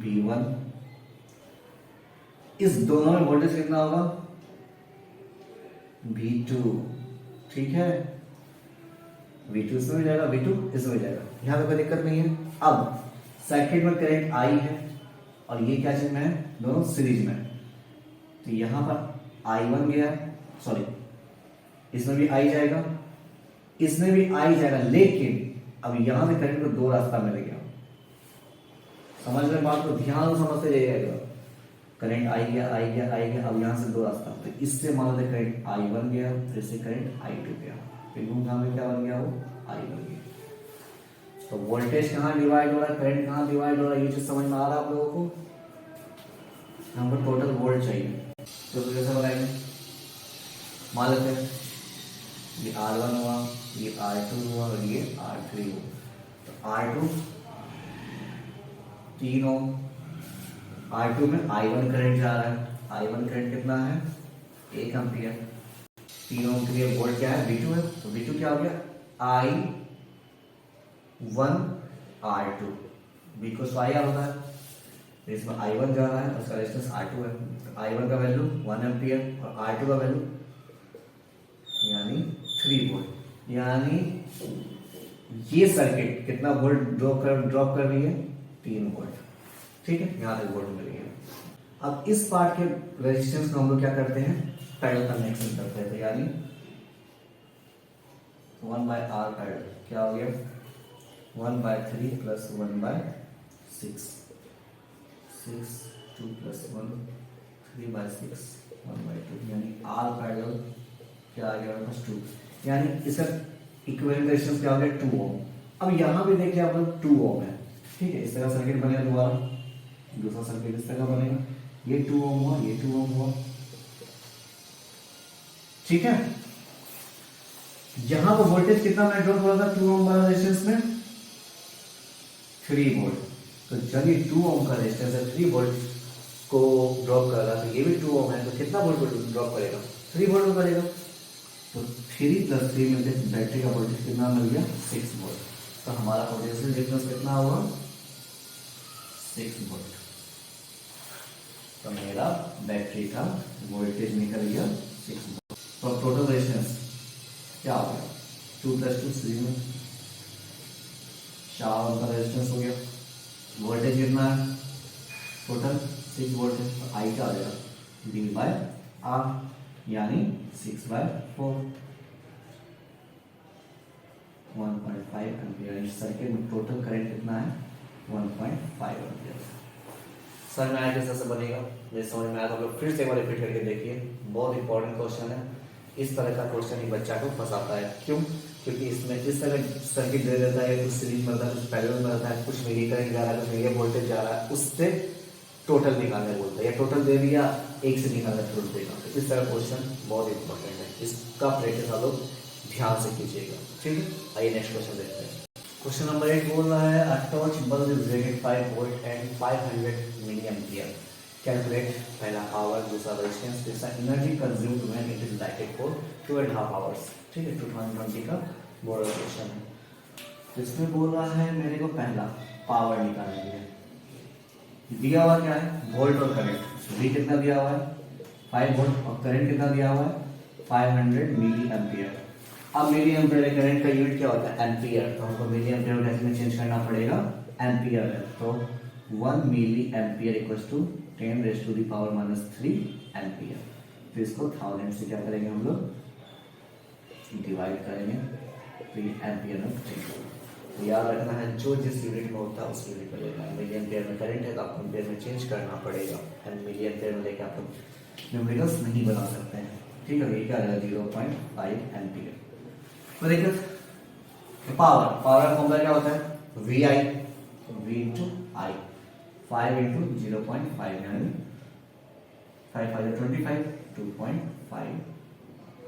V1, इस दोनों में वोल्टेज कितना होगा V2, ठीक है, V2 इसमें भी जाएगा, V2 इसमें भी जाएगा, यहाँ पे कोई दिक्कत नहीं है। अब सर्किट में करंट I है और ये क्या चीज में है, दोनों सीरीज में, तो यहाँ पर I1 गया, सॉरी इसमें भी I जाएगा, इसमें भी I जाएगा, लेकिन अब यहां से करंट को दो रास्ता मिल गया। समझ रहे बात को, ध्यान से समझते जाइएगा। करंट आई गया, आई गया, आई गया, अब यहां से दो रास्ता, तो इससे मान लो करंट I1 गया, फिर से करंट I2 गया, फिर घूम में क्या बन गया, वो I1 गया। तो वोल्टेज कहाँ डिवाइड हो रहा है, करंट कहाँ डिवाइड हो रहा है, ये चीज समझ में आ रहा है आप लोगों को। हमको टोटल वोल्ट चाहिए, तो कैसे बनाएंगे, मान लेते हैं ये R1 हुआ, ये R2 हुआ और ये R3 हुआ। तो R2 3 ओम, R2 में I1 करंट जा रहा है, I1 करंट कितना है, 1 एम्पियर। 3 ओम के लिए वोल्ट क्या है, V2 है, तो V2 क्या हो गया, I1 R2, V को स्वाया होता है, इसमें I1 जा रहा है, उसका रेजिस्टेंस R2 है, तो I1 का वैल्यू 1 एम्पियर और R2 का वैल्यू यानी 3 वोल्ट। यानी ये सर्किट कितना वोल्ट ड्रॉप कर रही है, 3 वोल्ट, ठीक है, यहां तक वोल्ट मिल गया। अब इस पार्ट के रेजिस्टेंस को हम लोग क्या करते हैं, पैरेलल कनेक्शन करते हैं, तो यानी 1/R पैरेलल क्या हो गया, 1/3 प्लस 1/6, 6 2 प्लस 1 3/6 1/2, यानी R पैरेलल क्या आ गया, 2, यानी इसका इक्विवेलेंट रेजिस्टेंस क्या हो गया, 2 ओम। अब यहां भी देखिए आप लोग 2 ओम है, ठीक है, इस तरह सर्किट बनेगा, दोबारा दूसरा सर्किट इस तरह बनेगा, ये 2 ओम हुआ, ये 2 ओम हुआ, ठीक है। यहां पर वोल्टेज कितना में ड्रॉप हो रहा था 2 ओम वाला रेजिस्टेंस में, 3 वोल्ट। तो जब ये 2 ओम का रेजिस्टेंस है 3 वोल्ट को ड्रॉप कर रहा है, तो ये भी 2 ओम है, तो कितना वोल्ट को ड्रॉप करेगा, 3 वोल्ट को करेगा। तो 3 + 3 में बैटरी का वोल्टेज कितना मिल गया, 6 वोल्ट। तो हमारा पोटेंशियल डिफरेंस कितना हुआ, 6 वोल्ट। तो मेरा बैटरी का वोल्टेज निकल गया 6 वोल्ट। तो टोटल रेजिस्टेंस क्या हो गया, 2 + 2 3 में 4 ओम का रेजिस्टेंस हो गया। वोल्टेज कितना है, टोटल 6 वोल्ट है, तो आई क्या आ जाएगा, V/R, यानी 6/4, 1.5 एम्पियर। इस सर्किट में टोटल करंट कितना है, 1.5 एम्पियर। सर में आया कैसे बनेगा, मेरे समझ में आया तो आप लोग फिर से एक बार रिपीट करके देखिए, बहुत इंपॉर्टेंट क्वेश्चन है। इस तरह का क्वेश्चन ही बच्चा को फंसाता है, क्यों, क्योंकि इसमें इस तरह सर्किट दे देता है, कुछ सीरीज में रहता है, कुछ पैरेलल में रहता है, कुछ मिली करंट जा रहा है, कुछ मिली वोल्टेज जा रहा है, उससे टोटल निकालने बोलता है, या टोटल दे दिया एक से निकालने छोड़ देगा। तो इस तरह क्वेश्चन बहुत इंपॉर्टेंट है, इसका प्रैक्टिस आप लोग ध्यान से कीजिएगा, ठीक है। आइए नेक्स्ट क्वेश्चन देखते हैं। क्वेश्चन नंबर 8 बोल रहा है, a torch bulb is rated 5 volt and 500 milli ampere, calculate पहला पावर, दूसरा रेजिस्टेंस, तीसरा energy consumed when it is lighted for 2.5 hours, ठीक है। 2020 का बोर्ड क्वेश्चन है। इसमें बोल रहा है मेरे को पहला पावर निकालने के लिए, दिया हुआ क्या है, वोल्ट और करंट। V कितना दिया हुआ है, 5 वोल्ट, और करंट कितना दिया हुआ है, 500 मिली एम्पियर। अब मिली एम्पियर करंट का यूनिट क्या होता है, एम्पियर, तो हमको मिली एम्पियर डेसिमल में चेंज करना पड़ेगा एम्पियर है। तो 1 milli ampere equals to 10⁻³ ampere. तो इसको 1000 से क्या करेंगे हम लोग, डिवाइड करेंगे, तो ये एम्पियर में चेंज। तो याद रखना है, जो जिस यूनिट में होता है उस यूनिट में लेना है। मिली एम्पियर में करंट है तो आपको एम्पियर में चेंज करना पड़ेगा, एंड मिली एम्पियर में लेके आप न्यूमेरिकल्स नहीं बना सकते हैं, ठीक है। ये क्या आ जाएगा, 0.5 एम्पियर। तो देखिए पावर का फॉर्मूला क्या होता है, VI, V × I, 5 × 0.5 यानी 5 5 25, 2.5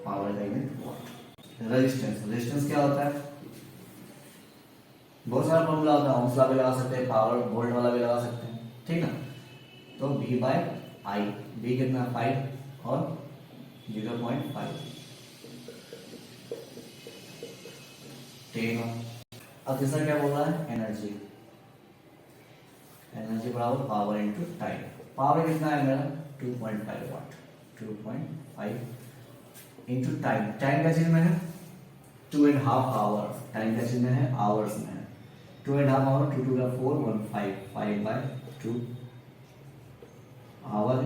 पावर का यूनिट वॉट। रेजिस्टेंस क्या होता है, बहुत सारा फॉर्मूला होता है, ओम्स लॉ भी लगा सकते हैं, पावर वोल्ट वाला भी लगा सकते हैं, ठीक है। तो V/I, V कितना 5 और 0.5, 10। अब तीसरा क्या बोल रहा है, एनर्जी बराबर पावर इनटू टाइम। पावर कितना है मेरा 2.5 वाट, 2.5 इंटू टाइम, टाइम का चीज में है 2.5 आवर्स, टाइम का चीज में है आवर्स में है 2.5 आवर, 2 2 4 1 5 5/2 आवर।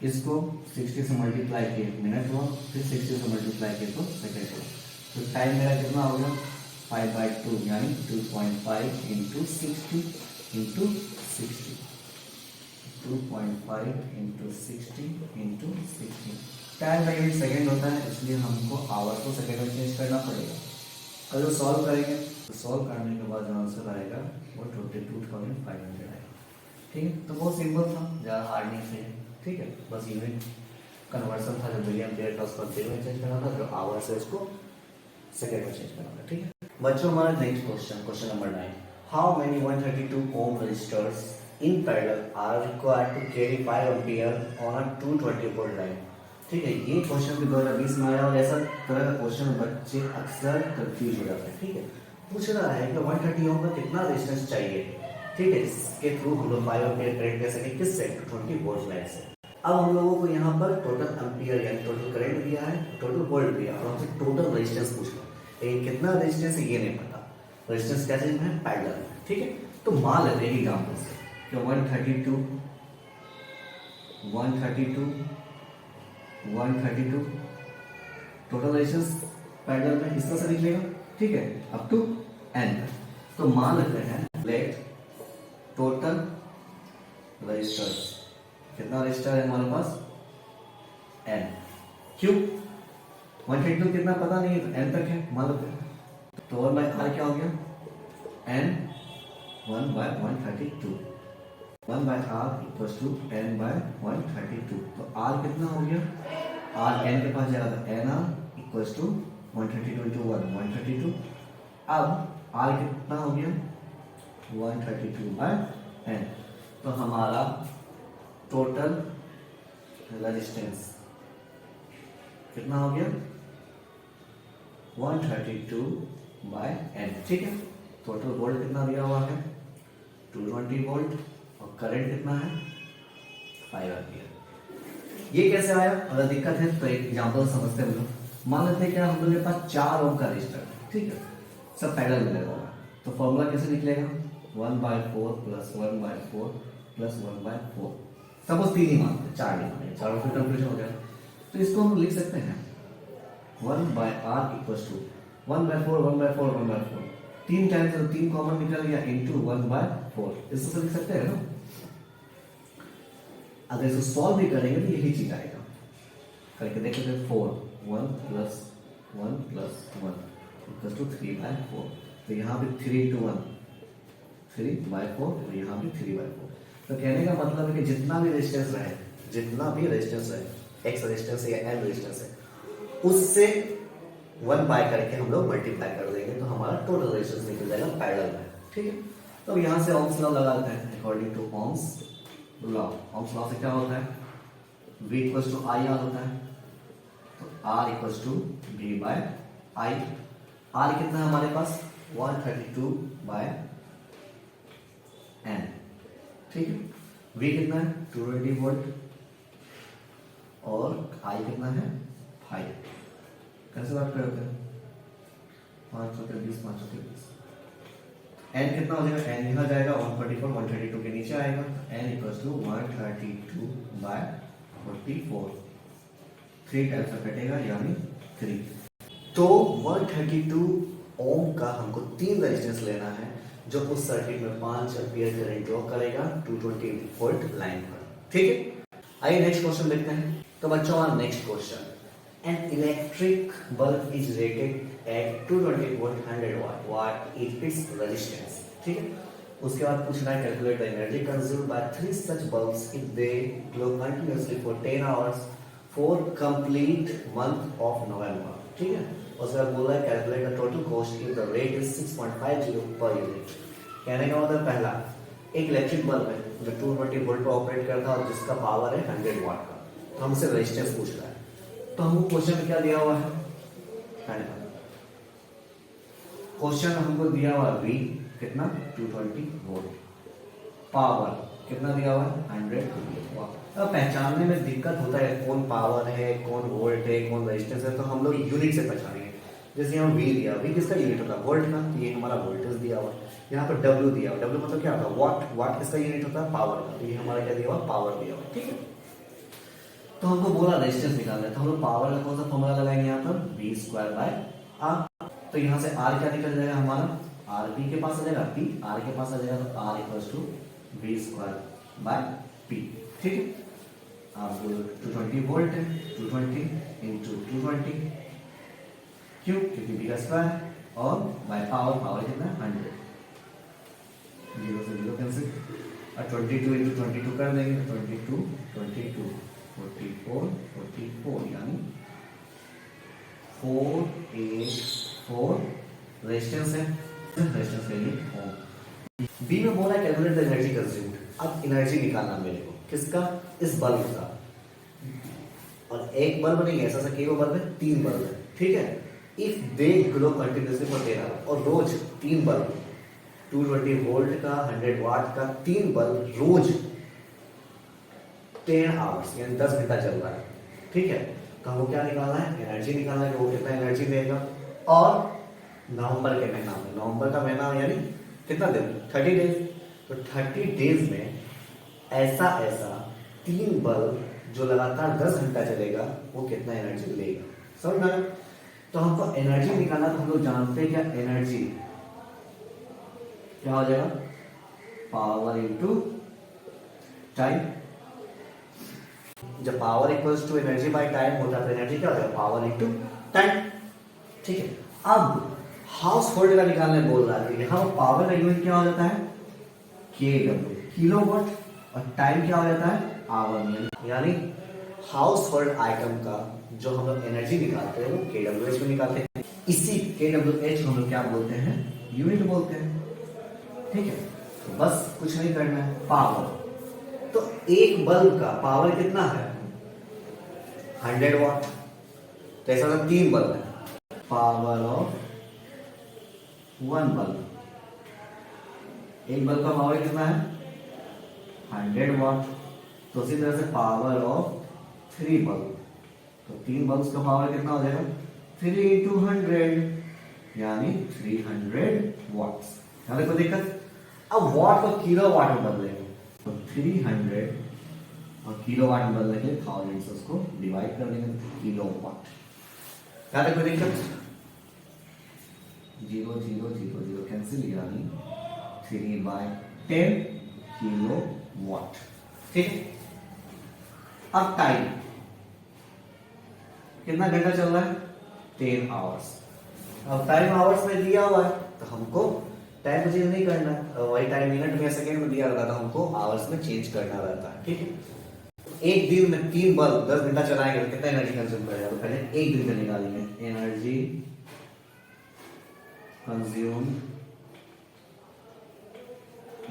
इसको 60 से मल्टीप्लाई किए मिनट हुआ, फिर 60 से मल्टीप्लाई किए तो सेकेंड हुआ। तो टाइम मेरा कितना हो गया 5/2 यानी 2.5 into 60 into 60, 2.5 into 60 into 60। Time का यूनिट सेकेंड होता है, इसलिए हमको आवर को सेकेंड में चेंज करना पड़ेगा। अगर सॉल्व करेंगे तो सॉल्व करने के बाद जो आंसर आएगा वो 22,500 आएगा। ठीक है, तो बहुत सिंपल था, ज़्यादा हार्ड नहीं थे। ठीक है, बस यूनिट कन्वर्सन था, जो मिलियन पेयर का उसको पेयर में चेंज करना था, जो आवर से उसको सेकेंड में चेंज करना था। ठीक है बच्चों, हमारा next question, question number 9, how many 132 ohm resistors in parallel are required to carry 5 ampere on a 220 volt line. ठीक है, ये क्वेश्चन भी 2020 में आया और ऐसा तरह का क्वेश्चन बच्चे अक्सर कंफ्यूज हो जाते हैं। ठीक है, पूछ रहा है कि 130 ओम का कितना रेजिस्टेंस चाहिए। ठीक है, इसके थ्रू हम लोग 5 एम्पियर करंट दे सके, किससे 220 वोल्ट लाइन से। अब हम लोगों को यहाँ पर टोटल एम्पियर यानी टोटल करंट दिया है, टोटल वोल्ट दिया और हमसे टोटल रेजिस्टेंस पूछ रहा है, लेकिन कितना रेजिस्टेंस है ये नहीं पता। रेजिस्टेंस क्या चीज है, पैरेलल में। ठीक है, तो मान लेते हैं एग्जांपल से कि 132 टोटल रेजिस्टेंस पैरेलल में इस तरह से लिख लेगा। ठीक है, अप टू एन। तो मान लेते हैं लेट टोटल रेजिस्टर्स, कितना रेजिस्टर है हमारे पास एन। क्यों 132 कितना पता नहीं है, तो एन तक है मान लेते हैं। तो 1/r क्या हो गया N 1/132, 1/r equals to n/132। तो r कितना हो गया, r n के पास जाएगा तो nr इक्वल्स टू 132 इंटू 1 132। अब r कितना हो गया 132/n। तो हमारा टोटल रेजिस्टेंस कितना हो गया 132/n। ठीक है, टोटल वोल्ट कितना दिया हुआ है 220 वोल्ट और करंट कितना है 5 एम्पियर। ये कैसे आया, अगर दिक्कत है तो एक एग्जांपल समझते हैं हम लोग। मान लेते हैं कि हम लोग के पास 4 ओम का रजिस्टर, ठीक है, सब पैरेलल में लगा हुआ है। तो फॉर्मूला कैसे निकलेगा 1/4 प्लस 1/4 प्लस 1/4। सपोज 3 ही मानते, 4 नहीं माने, 4 में कंफ्यूजन हो जाएगा। तो इसको हम लिख सकते हैं 1/r इक्वल्स टू 1/4 1/4 1/4, 3 टाइम्स तो 3 कॉमन निकल गया इंटू 1/4। इसको लिख सकते हैं ना। अगर इसको सॉल्व भी करेंगे तो यही चीज आएगा, करके देखते हैं 4 1 प्लस 1 प्लस 1 इक्वल्स टू 3/4। तो यहाँ पे 3 इंटू 1 3/4 और यहाँ पे 3/4। तो कहने का मतलब है कि जितना भी रेजिस्टेंस रहे, जितना भी रेजिस्टेंस रहे, x रेजिस्टेंस है या n रेजिस्टेंस है, उससे 1 बाय करके हम लोग मल्टीप्लाई कर देंगे तो हमारा टोटल रेजिस्टेंस निकल जाएगा पैरेलल में। ठीक है, तो यहाँ से ओम्स लॉ लगा देते हैं। According to ohm's law, ohm's law से क्या होता है V इक्वल्स टू IR होता है। तो R equals to V by I। R कितना है हमारे पास 132/n। ठीक है, V कितना है 220 वोल्ट और I कितना है 5। कैसे बात करते हैं 5 चौके 20 5 चौके 20। n कितना हो जाएगा, n यहाँ जाएगा 144 132 के नीचे आएगा, n इक्वल्स टू 132/44। 3 टाइम्स से कटेगा यानी 3। तो 132 ओम का हमको 3 रेजिस्टेंस लेना है जो उस सर्किट में 5 एम्पियर करंट ड्रॉ करेगा 220 वोल्ट लाइन पर। ठीक है, आइए नेक्स्ट क्वेश्चन देखते हैं। तो बच्चों हमारा next question, an electric bulb is rated at 220 volt 100 watt. What is its resistance? ठीक है, उसके बाद पूछ रहा है calculate the energy consumed by 3 such bulbs if they glow continuously for 10 hours for complete month of November. ठीक है, उसके बाद बोल रहा है calculate the total cost if the rate is 6.50 per unit. कहने का मतलब पहला, एक इलेक्ट्रिक बल्ब है जो 220 वोल्ट पर ऑपरेट करता है और जिसका पावर है 100 वाट का। तो हमसे रेजिस्टेंस पूछ रहा है, तो हमको क्वेश्चन में क्या दिया हुआ है, क्वेश्चन में हमको दिया हुआ V कितना 220 वोल्ट, पावर कितना दिया हुआ है 100 वाट। अब पहचानने में दिक्कत होता है कौन पावर है, कौन वोल्ट है, कौन रेजिस्टेंस है, तो हम लोग यूनिट से पहचानेंगे। जैसे यहाँ वी दिया, वी किसका यूनिट होता है? वोल्ट का, तो ये हमारा वोल्टेज दिया हुआ। यहाँ पर डब्ल्यू दिया हुआ, डब्ल्यू मतलब क्या होता है? वाट, वाट किसका यूनिट होता है? पावर का, तो ये हमारा क्या दिया हुआ? पावर दिया हुआ, ठीक है। तो हमको बोला रेजिस्टेंस निकालना है, तो हम लोग पावर का कौन सा फॉर्मूला लगाएंगे यहाँ पर? V square by R. तो यहाँ से आर क्या निकल जाएगा हमारा? आर पी के पास आ जाएगा, पी आर के पास आ जाएगा, तो R equals to V square by P, ठीक है। अब 220 वोल्ट है, 220 इंटू 220, क्यों? क्योंकि बी का स्क्वायर और बाय पावर, पावर कितना है? 100, 0 से 0 कैंसिल, और 22 इंटू 22 कर देंगे, 22 22 44 44 यानी 484 रेजिस्टेंस है, रेजिस्टेंस के लिए ओम। बी में बोला कैलकुलेट द एनर्जी कंज्यूम्ड। अब एनर्जी निकालना मेरे को किसका? इस बल्ब का। और एक बल्ब नहीं है, ऐसा कई बल्ब है? 3 बल्ब है, ठीक है। If they glow continuously for 10 hour, और रोज 3 बल्ब, 220 वोल्ट का, 100 वाट का 3 बल्ब रोज 10 आवर्स यानी 10 घंटा चल रहा है, ठीक है। तो हमको क्या निकालना है? एनर्जी निकालना है कि वो कितना एनर्जी देगा। और नवंबर के महीना में, नवंबर का महीना यानी कितना दिन? 30 डेज। तो 30 डेज में ऐसा 3 बल्ब जो लगातार 10 घंटा चलेगा वो कितना एनर्जी लेगा, समझ में आया? तो हमको एनर्जी निकालना, तो हम लोग जानते हैं क्या? एनर्जी क्या हो जाएगा? Power into time. जब power equals to energy by time होता है तो एनर्जी क्या हो जाएगा? पावर इनटू टाइम, ठीक है। अब हाउस होल्ड का निकालने बोल रहा है, यहाँ पावर का यूनिट क्या हो जाता है? केडब्ल्यू, किलोवाट, और टाइम क्या हो जाता है? आवर में। यानी हाउस होल्ड आइटम का जो हम लोग एनर्जी निकालते हैं वो केडब्ल्यूएच में निकालते हैं। इसी केडब्ल्यूएच हम लोग क्या बोलते हैं? यूनिट बोलते हैं, ठीक है। तो बस कुछ नहीं करना है, पावर। तो एक बल्ब का पावर कितना है? 100 वाट। तो ऐसा 3 बल्ब है, पावर ऑफ 1 बल्ब। एक बल्ब का पावर कितना है? 100 वाट। तो उसी तरह से पावर ऑफ 3 बल्ब, तो 3 बल्ब का पावर कितना हो जाएगा? 3 इंटू 100 यानी 300 वाट्स। यहाँ कोई दिक्कत? अब वाट को किलो वाट में बदलेंगे, तो 300 और किलो वाट में बदलने के लिए 1000 से उसको डिवाइड कर देंगे, किलो वाट। यहाँ कोई दिक्कत? 0 0 0 0 कैंसिल, यानी 3/10 किलो वाट, ठीक है। अब टाइम कितना घंटा चल रहा है? 10 आवर्स। अब टाइम आवर्स में दिया हुआ है तो हमको टाइम को चेंज नहीं करना है, वही टाइम मिनट में सेकंड में दिया रहता है, तो हमको आवर्स में चेंज करना रहता है, ठीक है। एक दिन में 3 बल्ब 10 घंटा चलाएंगे तो कितना एनर्जी कंज्यूम करेगा? तो पहले एक दिन का निकालेंगे, एनर्जी कंज्यूम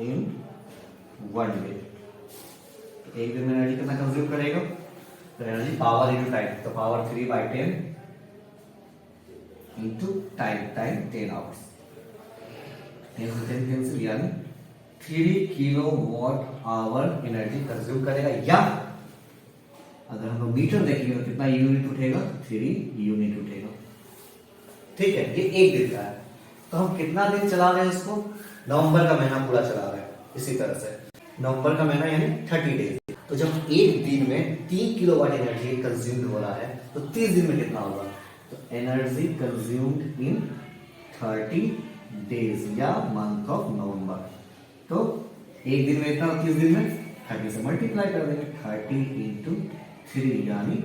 इन 1 डे। एक दिन में एनर्जी कितना कंज्यूम करेगा? तो एनर्जी पावर इनटू टाइम, तो power 3/10 into time, time 10 hours, 10 से 10 कैंसिल, यानी 3 किलोवाट आवर एनर्जी कंज्यूम करेगा। या अगर हम मीटर देखेंगे तो कितना यूनिट उठेगा? 3 यूनिट उठेगा, ठीक है। ये एक दिन का है। तो हम कितना दिन चला रहे हैं इसको? नवंबर का महीना पूरा चला रहे हैं। इसी तरह से नवंबर का महीना यानी 30 डेज। तो जब एक दिन में 3 किलोवाट एनर्जी कंज्यूम हो रहा है तो 30 दिन में कितना होगा? तो एनर्जी कंज्यूम्ड इन 30 डेज या मंथ ऑफ नवंबर। तो एक दिन में इतना, 30 दिन में 30 से मल्टीप्लाई कर देंगे, 30 इंटू 3 यानी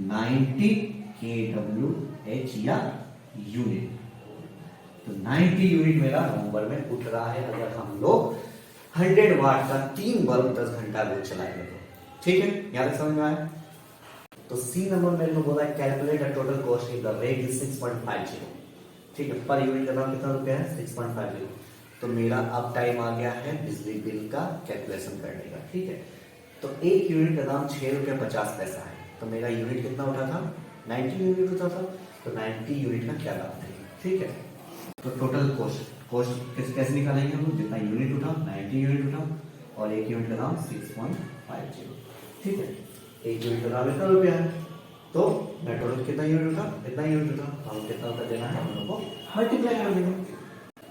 90 kWh या यूनिट। तो 90 यूनिट मेरा नवंबर में उठ रहा है अगर हम लोग 100 वाट का 3 बल्ब 10 घंटा रोज चलाएंगे तो, ठीक है। यहाँ तक समझ में आया? तो सी नंबर मेरे को बोला है calculate the total cost if the rate is 6.50, ठीक है। पर यूनिट का दाम कितना रुपया है? 6.50। तो मेरा अब टाइम आ गया है बिजली बिल का कैलकुलेशन करने का, ठीक है। तो एक यूनिट का दाम 6 रुपया 50 पैसा है, तो मेरा यूनिट कितना उठा था? 90 यूनिट उठा था। तो 90 यूनिट का क्या दाम है, ठीक है। तो टोटल कॉस्ट कैसे निकालेंगे हम? जितना यूनिट उठा, 90 यूनिट उठा, और एक यूनिट का दाम 6.50। ठीक है, एक यूनिट का दाम इतना रुपया है, तो नेट टोटल कितना यूनिट उठा, इतना यूनिट उठा, हम कितना कर देना है, दोनों को मल्टीप्लाई कर देंगे।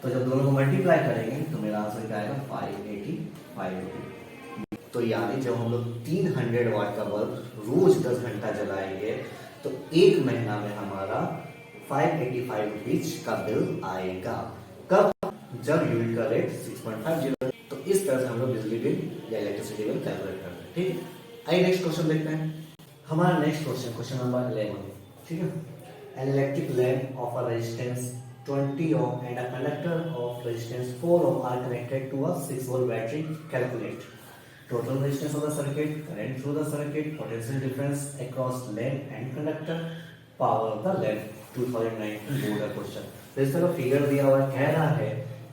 तो जब दोनों को मल्टीप्लाई करेंगे तो मेरा आंसर क्या आएगा, 585। तो यानी जब हम लोग 300 वाट का बल्ब रोज 10 घंटा जलाएंगे तो एक महीना में हमारा 585 रुपीज का बिल आएगा। कब, जब यूनिट का रेट 6.50। तो इस तरह से हम लोग बिजली बिल या इलेक्ट्रिसिटी बिल कैलकुलेट करते हैं। ठीक है, आइए नेक्स्ट क्वेश्चन देखते हैं। हमारा नेक्स्ट क्वेश्चन, क्वेश्चन नंबर 11। ठीक है, an electric lamp of a resistance 20 ohm and a conductor of resistance 4 ohm are connected to a 6 volt battery. Calculate total resistance of the circuit, current through the circuit, potential difference across lamp and conductor, power of the lamp. 2019 board का question. तो इस तरह figure दिया हुआ कह रहा है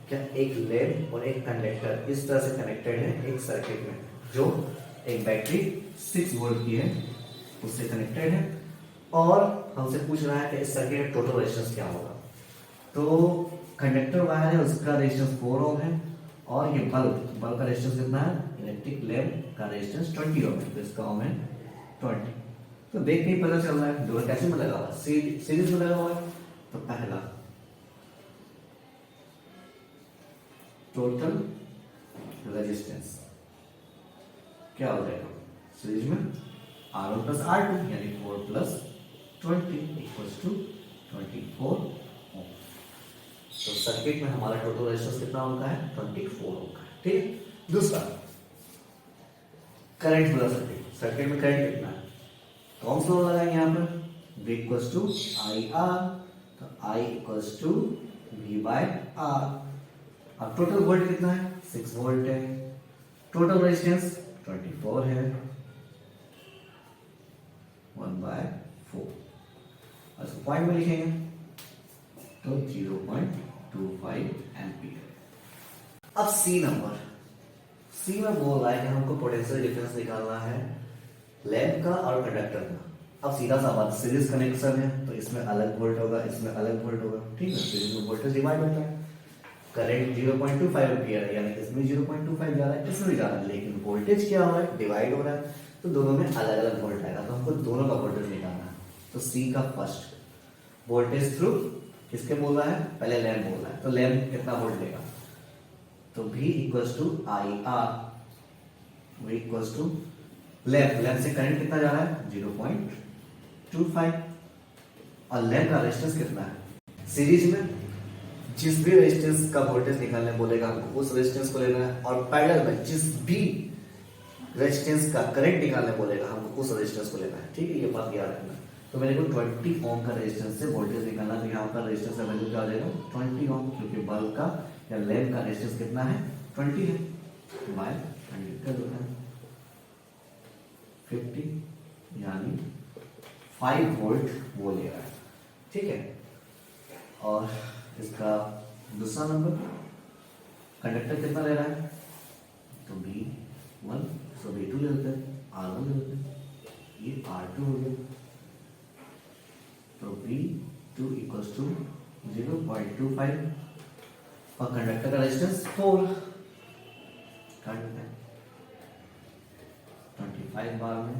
कि एक लैम्प और एक कंडक्टर इस तरह से कनेक्टेड है एक सर्किट में, जो एक बैटरी 6 वोल्ट की है उससे कनेक्टेड है, और हमसे पूछ रहा है कि इस सर्किट का टोटल रेजिस्टेंस क्या होगा। तो कंडक्टर वायर है उसका रेजिस्टेंस 4 ओम है, और ये बल्ब का रेजिस्टेंस कितना है, इलेक्ट्रिक लैम्प का रेजिस्टेंस 20 ओम है, तो इसका ओम है 20। तो देख के ही पता चल रहा है दोनों कैसे में लगा हुआ है, सीरीज में लगा हुआ है। तो पहला टोटल रेजिस्टेंस क्या हो जाएगा, सीरीज में R1 प्लस R2 यानी 4 प्लस 20 इक्वल्स टू 24 ओम। तो सर्किट में हमारा टोटल रेजिस्टेंस कितना ओम का है, 24 ओम का है। ठीक, दूसरा करंट वाला सर्किट में करंट कितना है, कौन सा लगाएंगे यहाँ पर, V इक्वल्स टू IR, तो I equals to V by R। अब टोटल वोल्ट कितना है, 6 वोल्ट है, टोटल रेजिस्टेंस 24 है, 1/4, इसको पॉइंट में लिखेंगे तो 0.25 एम्पीयर। अब सी नंबर, सी में बोल रहा है कि हमको पोटेंशियल डिफरेंस निकालना है लैम्प का और कंडक्टर का। अब सीधा सा बात, सीरीज कनेक्शन है तो इसमें अलग वोल्ट होगा, इसमें अलग वोल्ट होगा। ठीक है, सीरीज में वोल्टेज डिवाइड होता है, करंट 0.25 एम्पीयर है, यानी इसमें 0.25 जा रहा है, इसमें भी जा रहा है, लेकिन वोल्टेज क्या हो रहा है, डिवाइड हो रहा है, तो दोनों में अलग अलग वोल्ट आएगा। तो हमको दोनों का वोल्टेज निकालना है। तो सी का फर्स्ट वोल्टेज थ्रू किसके बोल रहा है, पहले लैम्प बोल रहा है, तो लैम्प कितना वोल्ट देगा, तो V equals to IR, V equals to lamp से करंट कितना जा रहा है, 0.25, और लैम्प का रेजिस्टेंस कितना है, सीरीज में जिस भी रेजिस्टेंस का वोल्टेज निकालने बोलेगा हमको उस रेजिस्टेंस को लेना है, और पैरेलल में जिस भी रेजिस्टेंस का करंट निकालने बोलेगा हमको उस रेजिस्टेंस को लेना है। ठीक है, ये बात याद रखना। तो मेरे को 20 ओम का रेजिस्टेंस से वोल्टेज निकालना, तो यहाँ पर रेजिस्टेंस का वैल्यू क्या हो जाएगा, 20 ओम, क्योंकि बल्ब का या लैम्प का रेजिस्टेंस कितना है, 20 है, बाय 100 कर देना है 50, यानी 5 वोल्ट वो ले रहा है। ठीक है, और इसका दूसरा नंबर कंडक्टर कितना ले रहा है, तो B1, तो B2 ले लेते हैं, R1 ले लेते हैं, ये R2 हो गया, तो B2 इक्वल्स टू 0.25, और कंडक्टर का रेजिस्टेंस 4 काट देते हैं, 25 बार में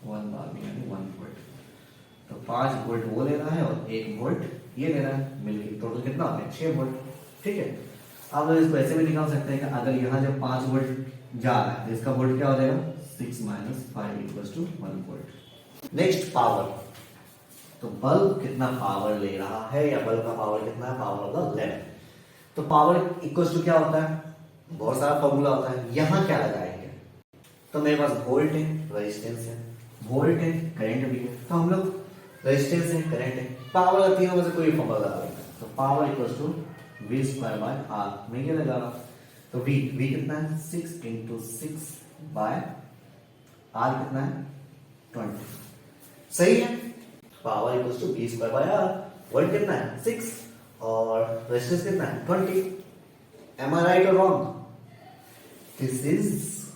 1 बार में यानी 1 वोल्ट, तो 5 वोल्ट वो ले रहा है और 1 वोल्ट ये ले रहा है, मिलकर टोटल कितना हो गया, 6 वोल्ट। ठीक है, अब इसको ऐसे भी निकाल सकते हैं कि अगर यहाँ जब 5 वोल्ट जा रहा है तो इसका वोल्ट क्या हो जाएगा, 6 - 5 equals to 1 volt. Next power, तो बल्ब कितना पावर ले रहा है या बल्ब का पावर कितना है, पावर ऑफ द लैम्प। तो पावर इक्वल्स टू क्या होता है, बहुत सारा फॉर्मूला होता है, यहाँ क्या लगाएंगे, तो मेरे पास वोल्ट है, रेजिस्टेंस है, वोल्ट है, करंट भी है, तो हम लोग रेजिस्टेंस है, करंट है, पावर का तीनों में से कोई फॉर्मूला लगा लेंगे। तो पावर इक्वल्स टू V²/R, मैं ये लगा रहा हूं, तो V कितना है, 6 × 6 बाय R कितना है, 20, सही है। Power equals to V²/R, volt कितना है 6 और रेजिस्टेंस कितना है 20। एम आई राइट और रॉन्ग, दिस इज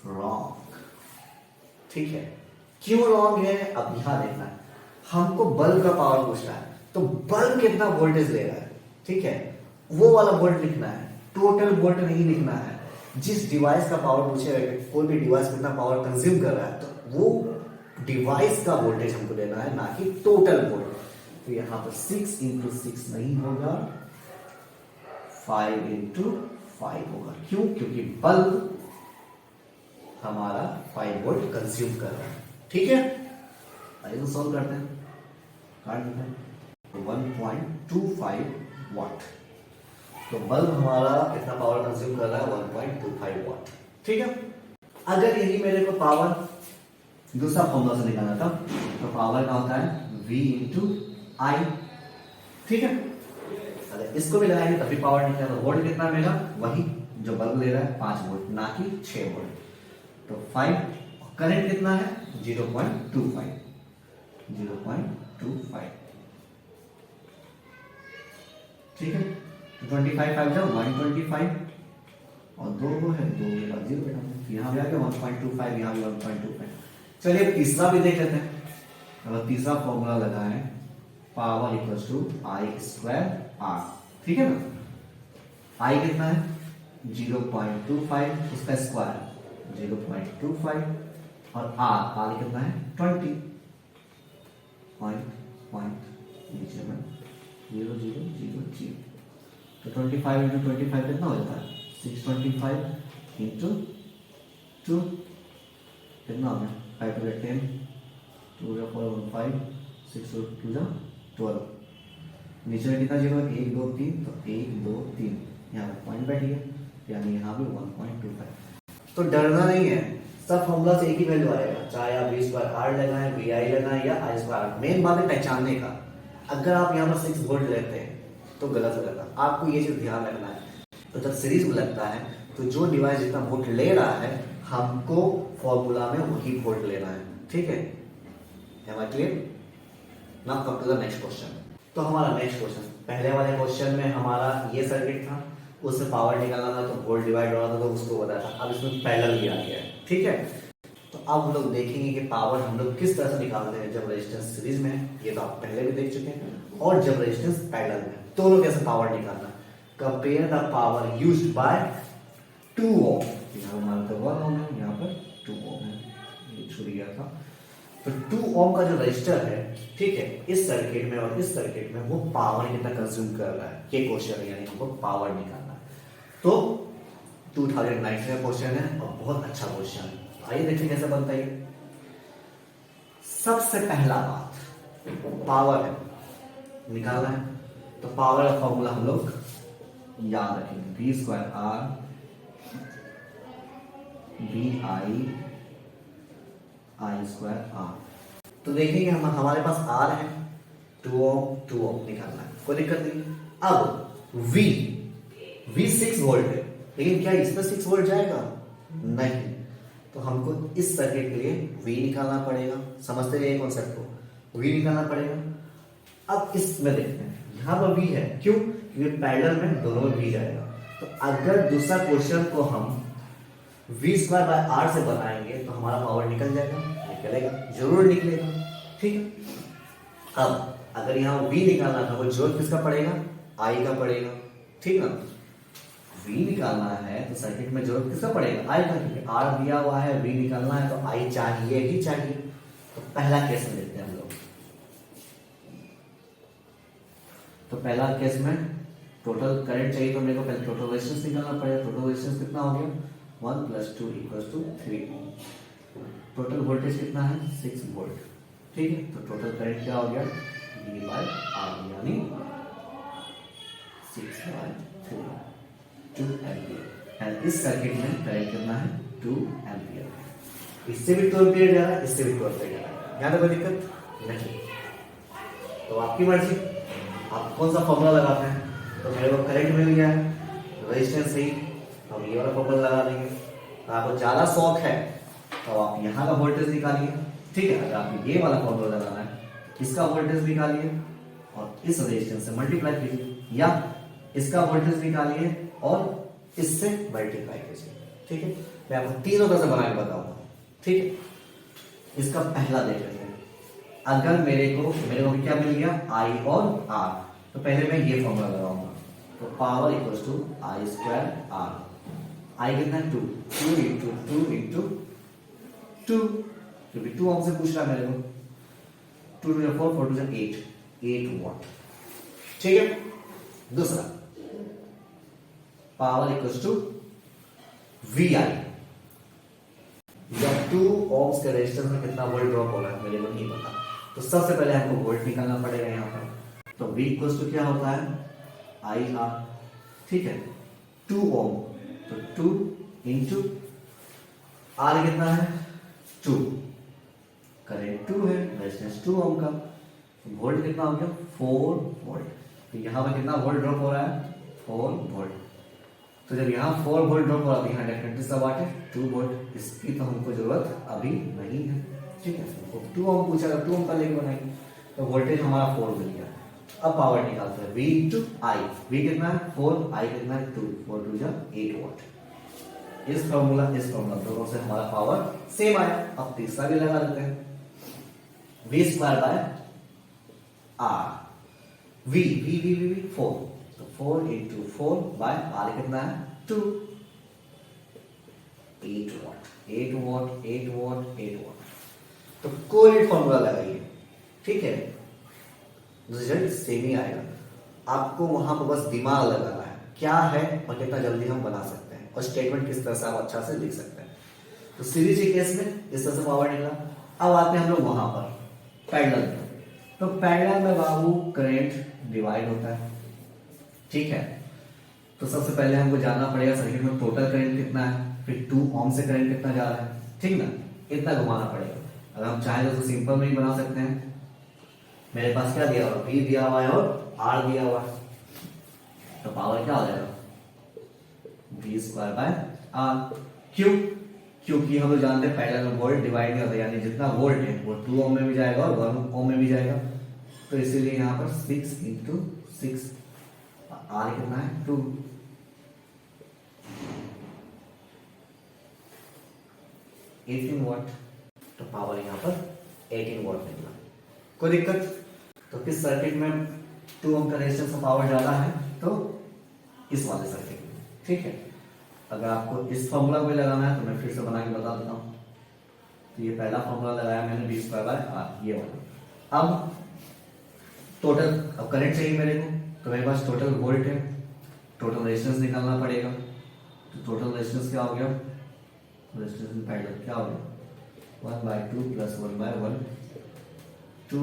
रॉन्ग। ठीक है, क्यों रॉन्ग है, अब यहां देखना है, हमको बल्ब का पावर पूछना है, तो बल्ब कितना वोल्टेज ले रहा है, ठीक है, वो वाला वोल्ट लिखना है, टोटल वोल्ट नहीं लिखना है। जिस डिवाइस का पावर पूछेगा, कोई भी डिवाइस कितना पावर कंज्यूम कर रहा है, तो वो डिवाइस का वोल्टेज हमको लेना है, ना कि टोटल वोल्ट। तो यहां पर 6 इंटू 6 नहीं होगा, 5 इंटू 5 होगा। क्यों? क्योंकि बल्ब हमारा 5 वोल्ट कंज्यूम कर रहा है। ठीक है, आइए तो सॉल्व करते हैं, काट देते हैं। 1.25 वाट, तो बल्ब हमारा कितना पावर कंज्यूम कर रहा है? 1.25 वाट। ठीक है, अगर यही मेरे को पावर दूसरा फॉर्मूला से निकालना था, तो पावर का होता है V इंटू आई। ठीक है, अगर इसको भी लगाएंगे तभी पावर निकलेगा। तो वोल्ट कितना मिलेगा? वही जो बल्ब ले रहा है, 5 वोल्ट, ना कि 6 वोल्ट। तो 5, करंट कितना है? 0.25। ठीक है, तो 25 5 जा 125 और 2 है 2 के बाद 0 बेटा, यहाँ भी आ गया 1.25, यहाँ भी 1.25। चलिए तीसरा भी देख लेते हैं। अगर तीसरा फॉर्मूला लगाएं, power equals to I square R. ठीक है ना, आई कितना है? 0.25, उसका स्क्वायर 0.25 और आर कितना है? 20 पॉइंट नीचे में 0.000। तो 25 इंटू 25 कितना हो जाता है? 625 इंटू 2 कितना हो गया? 5 to 10, 2 4 5, 6 2 12। नीचे में कितना जीरो? 1 2 3, तो 1 2 3 यहाँ पॉइंट बैठ गया, यानी यहाँ पे 1.25। तो डरना नहीं है, सब फॉर्मूला से एक ही वैल्यू आएगा, चाहे आप V स्क्वायर आर लगाएं, वी आई लगाएं या आई स्क्वायर आर। मेन बात है पहचानने का। अगर आप यहाँ पर 6 वोल्ट लेते हैं तो गलत हो जाता है, आपको ये चीज ध्यान रखना है। तो जब सीरीज में लगता है तो जो डिवाइस जितना वोल्ट ले रहा है, हमको फॉर्मूला में वही वोल्ट लेना है। ठीक है, am I clear? Now come to the next question. तो हमारा नेक्स्ट क्वेश्चन, पहले वाले क्वेश्चन में हमारा ये सर्किट था, उससे पावर निकालना था, तो वोल्ट डिवाइड हो रहा था, तो उसको बताया था। अब इसमें पैरेलल भी आ गया है। ठीक है, तो अब हम लोग देखेंगे कि पावर हम लोग किस तरह से निकालते हैं जब रेजिस्टेंस सीरीज में है, ये तो आप पहले भी देख चुके हैं, और जब रेजिस्टेंस पैरेलल में, दोनों कैसे पावर निकालना। Compare the power used by 2 ओम। यहाँ हमारा तो 1 ओम है, यहाँ पर 2 ओम है, ये छूट गया था। तो 2 ओम का जो रजिस्टर है, ठीक है, इस सर्किट में और इस सर्किट में वो पावर कितना कंज्यूम कर रहा है, ये क्वेश्चन है, यानी हमको पावर निकालना है। तो 2019 का क्वेश्चन है और बहुत अच्छा क्वेश्चन है। आइए देखिए कैसे बनता है। सबसे पहला बात पावर है, निकालना है। तो पावर का फॉर्मूला हम लोग याद रखेंगे, V square R V I square R. तो देखेंगे हम, हमारे पास आर है, 2 ओम निकालना है, कोई दिक्कत नहीं। अब V 6 वोल्ट है, लेकिन क्या इसमें 6 वोल्ट जाएगा? नहीं, तो हमको इस सर्किट के लिए V निकालना पड़ेगा। समझते रहिए कॉन्सेप्ट को, V निकालना पड़ेगा। अब इसमें देखते हैं, यहाँ पर V है, क्यों? क्योंकि पैरेलल में दोनों में V जाएगा। तो अगर दूसरा क्वेश्चन को हम V स्क्वायर बाय आर से बनाएंगे तो हमारा पावर निकल जाएगा, निकलेगा, जरूर निकलेगा। ठीक है, अब अगर यहाँ V निकालना था, वो जोर किसका पड़ेगा? I का पड़ेगा। ठीक ना, V निकालना है तो सर्किट में जरूरत किसका पड़ेगा? I का, क्योंकि R दिया हुआ है, V निकालना है तो I चाहिए ही चाहिए। तो पहला केस में देखते हैं हम लोग। तो पहला केस में टोटल करंट चाहिए, तो मेरे को पहले टोटल रेजिस्टेंस निकालना पड़ेगा। टोटल रेजिस्टेंस कितना हो गया? 1 + 2 = 3 ओम। टोटल वोल्टेज कितना है? 6 वोल्ट। ठीक है, तो टोटल करंट क्या हो गया? V/R, यानी 6/3, 2 एम्पियर। एंड इस सर्किट में करंट कितना है? 2 एम्पियर। इससे भी 2 एम्पियर जा रहा है, इससे भी 2 एम्पियर जा रहा है। यहाँ तो कोई दिक्कत नहीं। तो आपकी मर्जी, आप कौन सा फॉर्मूला लगाते हैं। तो मेरे को करंट मिल गया है, रेजिस्टेंस सही, हम ये वाला फॉर्मूला लगा देंगे। तो आपको ज्यादा शौक है तो आप यहाँ का वोल्टेज निकालिए। ठीक है, अगर आपको ये वाला फॉर्मूला लगाना है, इसका वोल्टेज निकालिए और इस रेजिस्टेंस से मल्टीप्लाई कीजिए, या इसका वोल्टेज निकालिए और इससे मल्टीप्लाई कीजिए। ठीक है, मैं आपको तीनों तरह से बना के बताऊंगा। ठीक है, इसका पहला देख लेते हैं। अगर मेरे को क्या मिल गया? I और R, तो पहले मैं ये फॉर्मूला लगाऊंगा। तो power equals to I square R। I कितना है? 2 × 2 × 2 × 2, क्योंकि 2 ओम से पूछ रहा है मेरे को। 2 टू 4, 4 टू 8 वॉट। ठीक है, दूसरा पावर इक्वल्स टू वी आई। जब 2 ओम्स के रेजिस्टेंस में कितना वोल्ट ड्रॉप हो रहा है मेरे को नहीं पता, तो सबसे पहले हमको वोल्ट निकालना पड़ेगा यहाँ पर। तो V इक्वल्स टू क्या होता है, आई आर। ठीक है, 2 ओम, तो 2 इंटू आर कितना है 2, करेंट 2 है, रेजिस्टेंस 2 ओम का, वोल्ट कितना हो गया 4 वोल्ट। तो यहाँ पर कितना वोल्ट ड्रॉप हो रहा है 4 वोल्ट। तो जब यहाँ 4 वोल्ट ड्रॉप हो रहा है, यहाँ डेफिनेटली सब वाट है 2 वोल्ट। इसकी तो हमको जरूरत अभी नहीं है। ठीक है, 2 ओम पूछा, 2 ओम का लेके बनाएंगे, तो वोल्टेज हमारा 4 मिल गया। अब पावर निकालते हैं, V इंटू आई। V कितना है 4, आई कितना है 2, 4 टू 8 वॉट। इस फॉर्मूला दोनों से हमारा पावर सेम आया। अब तीसरा भी लगा देते हैं, V square by R. V 4, तो 4 इंटू 4 बाय आर कितना है 2, 8 वॉट, 8 वॉट, 8 वॉट, 8 वॉट। तो कोई फॉर्मूला लगाइए, ठीक है, रिजल्ट सेम ही आएगा। आपको वहां पर बस दिमाग लगाना है क्या है और कितना जल्दी हम बना सकते हैं, और स्टेटमेंट किस तरह से आप अच्छा से लिख सकते हैं। तो सीरीज के केस में इस तरह से पावर निकला। अब आते हैं हम लोग वहां पर पैरेलल में। तो पैरेलल में बाबू करंट डिवाइड होता है। ठीक है, तो सबसे पहले हमको जानना पड़ेगा सर्किट में टोटल करंट कितना है, फिर 2 ओम से करंट कितना जा रहा है। ठीक ना, इतना घुमाना पड़ेगा। अगर हम चाहें तो सिंपल में ही बना सकते हैं। मेरे पास क्या दिया हुआ, V दिया हुआ है और R दिया हुआ है, तो पावर क्या हो जाएगा V स्क्वायर बाय R। क्यों? क्योंकि हम लोग जानते हैं पैरेलल में वोल्ट डिवाइड नहीं होता, यानी जितना वोल्ट है वो 2 ओम में भी जाएगा और 1 ओम में भी जाएगा। तो इसीलिए यहाँ पर 6 इंटू 6, R कितना है 2, 18 वॉट। तो पावर यहाँ पर 18 वॉट निकला। कोई दिक्कत? तो किस सर्किट में 2 ओम का रेजिस्टेंस का पावर ज्यादा है, तो इस वाले सर्किट में। ठीक है, अगर आपको इस फॉर्मूला को लगाना है तो मैं फिर से बना के बता देता हूँ। तो ये पहला फॉर्मूला लगाया मैंने, V स्क्वायर बाय आर, ये वाला। अब टोटल, अब करंट चाहिए मेरे को, तो मेरे पास टोटल वोल्ट है, टोटल रेजिस्टेंस निकालना पड़ेगा। तो टोटल रेजिस्टेंस क्या हो गया, रेजिस्टेंस में पैरेलल क्या हो गया 1/2 प्लस 1/1, 2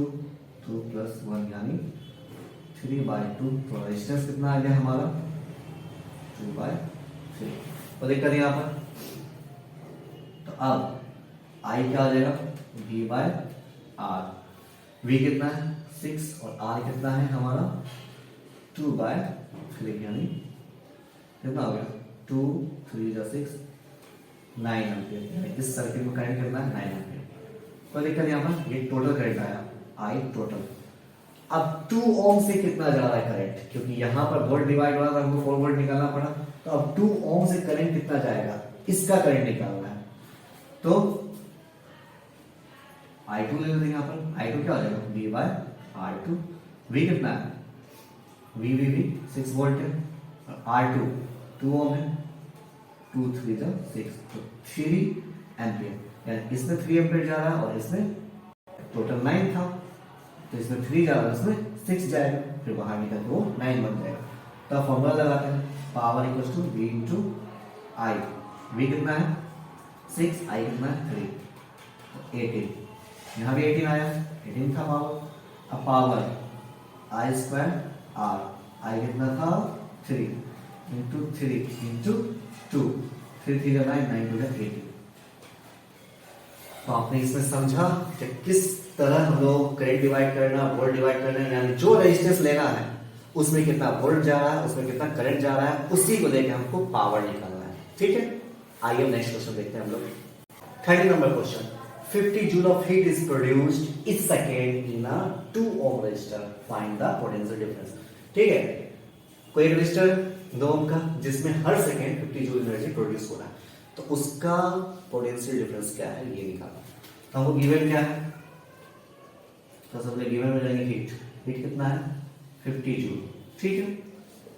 प्लस 1 यानी 3/2। तो रेजिस्टेंस कितना आ गया हमारा 2/3। तो दिक्कत यहाँ पर, तो अब I क्या आ जाएगा V बाय आर। V कितना है 6 और R कितना है हमारा 2/3, यानी कितना हो गया 2 3 जा 6, 9 एम्पियर। यानी इस सर्किट में करंट कितना है 9 एम्पियर। कोई दिक्कत यहाँ पर, ये टोटल करंट आया I टोटल। अब 2 ओम से कितना जा रहा है करंट, क्योंकि यहाँ पर वोल्ट डिवाइड हो रहा था, हमको 4 वोल्ट निकालना पड़ा। तो अब 2 ओम से करंट कितना जाएगा, इसका करंट निकालना है। तो I2 ले लेते हैं यहाँ पर। I2 क्या हो जाएगा V बाय R2। V कितना है V 6 वोल्ट है, और R2 2 ओम है, 2 3 जा 6, तो 3 एम्पियर। यानी इसमें 3 एम्पियर जा रहा है और इसमें टोटल 9 था, तो इसमें 3 जा रहा है, इसमें 6 जाएगा, फिर बाहर निकल के वो 9 बन जाएगा। तो फॉर्मूला लगाते हैं, power equals to V into I. V कितना है 6, I कितना है 3, तो 18। यहाँ भी 18 आया, 18 था पावर। अब power I square R, I कितना था 3 इंटू 3 इंटू 2, 3 3 9, 9 2 18। तो आपने इसमें समझा कि किस तरह हम लोग करंट डिवाइड करना, वोल्ट डिवाइड करना, यानी जो रेजिस्टेंस लेना है उसमें कितना वोल्ट जा रहा है, उसमें कितना करंट जा रहा है, उसी को लेकर हमको पावर निकालना है। ठीक है, आइए नेक्स्ट क्वेश्चन देखते हैं हम लोग। 30 number question, 50 joule of heat is produced each second in a 2 ohm resistor. Find the potential difference. ठीक है, कोई रेजिस्टर 2 ओम का जिसमें हर सेकेंड 50 जूल एनर्जी प्रोड्यूस हो रहा है, तो उसका पोटेंशियल डिफरेंस क्या है ये निकालना। तो हमको गिवन क्या है, तो सबसे गिवन में जाएंगे हीट। हीट कितना है 50 जूल। ठीक है,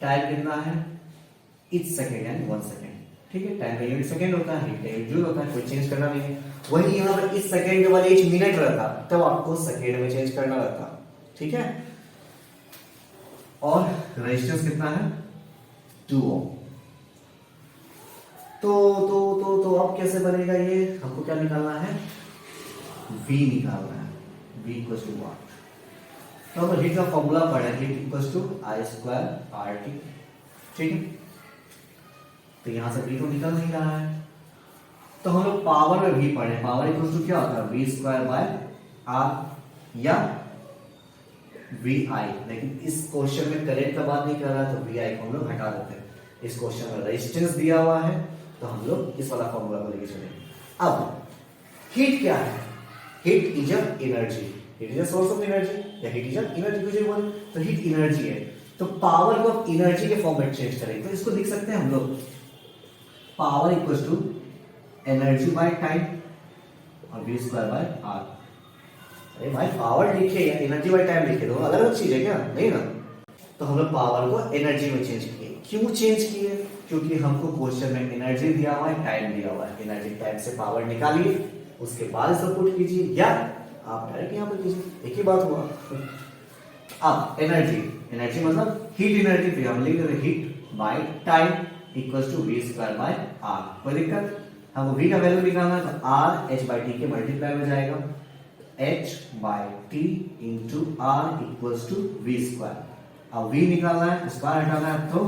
टाइम कितना है ईच सेकेंड यानी 1 सेकेंड। ठीक है, टाइम का यूनिट सेकंड होता है, हीट का यूनिट जूल होता है, कोई चेंज करना नहीं है। वही यहाँ पर इस सेकंड के वाले एक मिनट रहता, तब आपको सेकंड में चेंज करना रहता। ठीक है, और रेजिस्टेंस कितना है 2 ओम। तो अब कैसे बनेगा ये, हमको क्या निकालना है, V निकालना है, V इक्वल टू व्हाट। तो हम हीट का फॉर्मूला पढ़े, heat equal to I square RT। ठीक है, तो यहां से V तो निकल नहीं रहा है, तो हम लोग पावर में V पढ़े, पावर इक्वल टू क्या होता है V स्क्वायर बाय R या VI। लेकिन इस क्वेश्चन में करंट का बात नहीं कर रहा है, तो VI को हम लोग हटा देते हैं। इस क्वेश्चन में रेजिस्टेंस दिया हुआ है, तो हम लोग इस वाला फॉर्मूला को लेके चलेंगे। अब हीट क्या है, heat is a energy, heat is a source of energy या हीट इज अ एनर्जी कुछ भी बोले, तो हीट एनर्जी है, तो पावर को एनर्जी के फॉर्म में चेंज करेंगे। तो इसको लिख सकते हैं हम लोग power equal to energy by time और V स्क्वायर बाय R। अरे भाई पावर लिखे या एनर्जी बाय टाइम लिखे, दो अलग अलग चीज है क्या, नहीं ना। तो हम लोग पावर को एनर्जी में चेंज किए, क्यों चेंज किए, क्योंकि हमको क्वेश्चन में एनर्जी दिया हुआ है, टाइम दिया हुआ है। एनर्जी टाइम से पावर निकालिए, उसके बाद इसको पुट कीजिए, या आप डायरेक्ट यहां पर कीजिए, एक ही बात हुआ। अब एनर्जी, एनर्जी मतलब हीट एनर्जी, तो हम लिख देते heat by time equals to V square by R। कोई दिक्कत, हमको V का वैल्यू निकालना है, तो R H बाय T के मल्टीप्लाई में जाएगा, H by T into R equals to V square. अब V निकालना है, स्क्वायर हटाना है, तो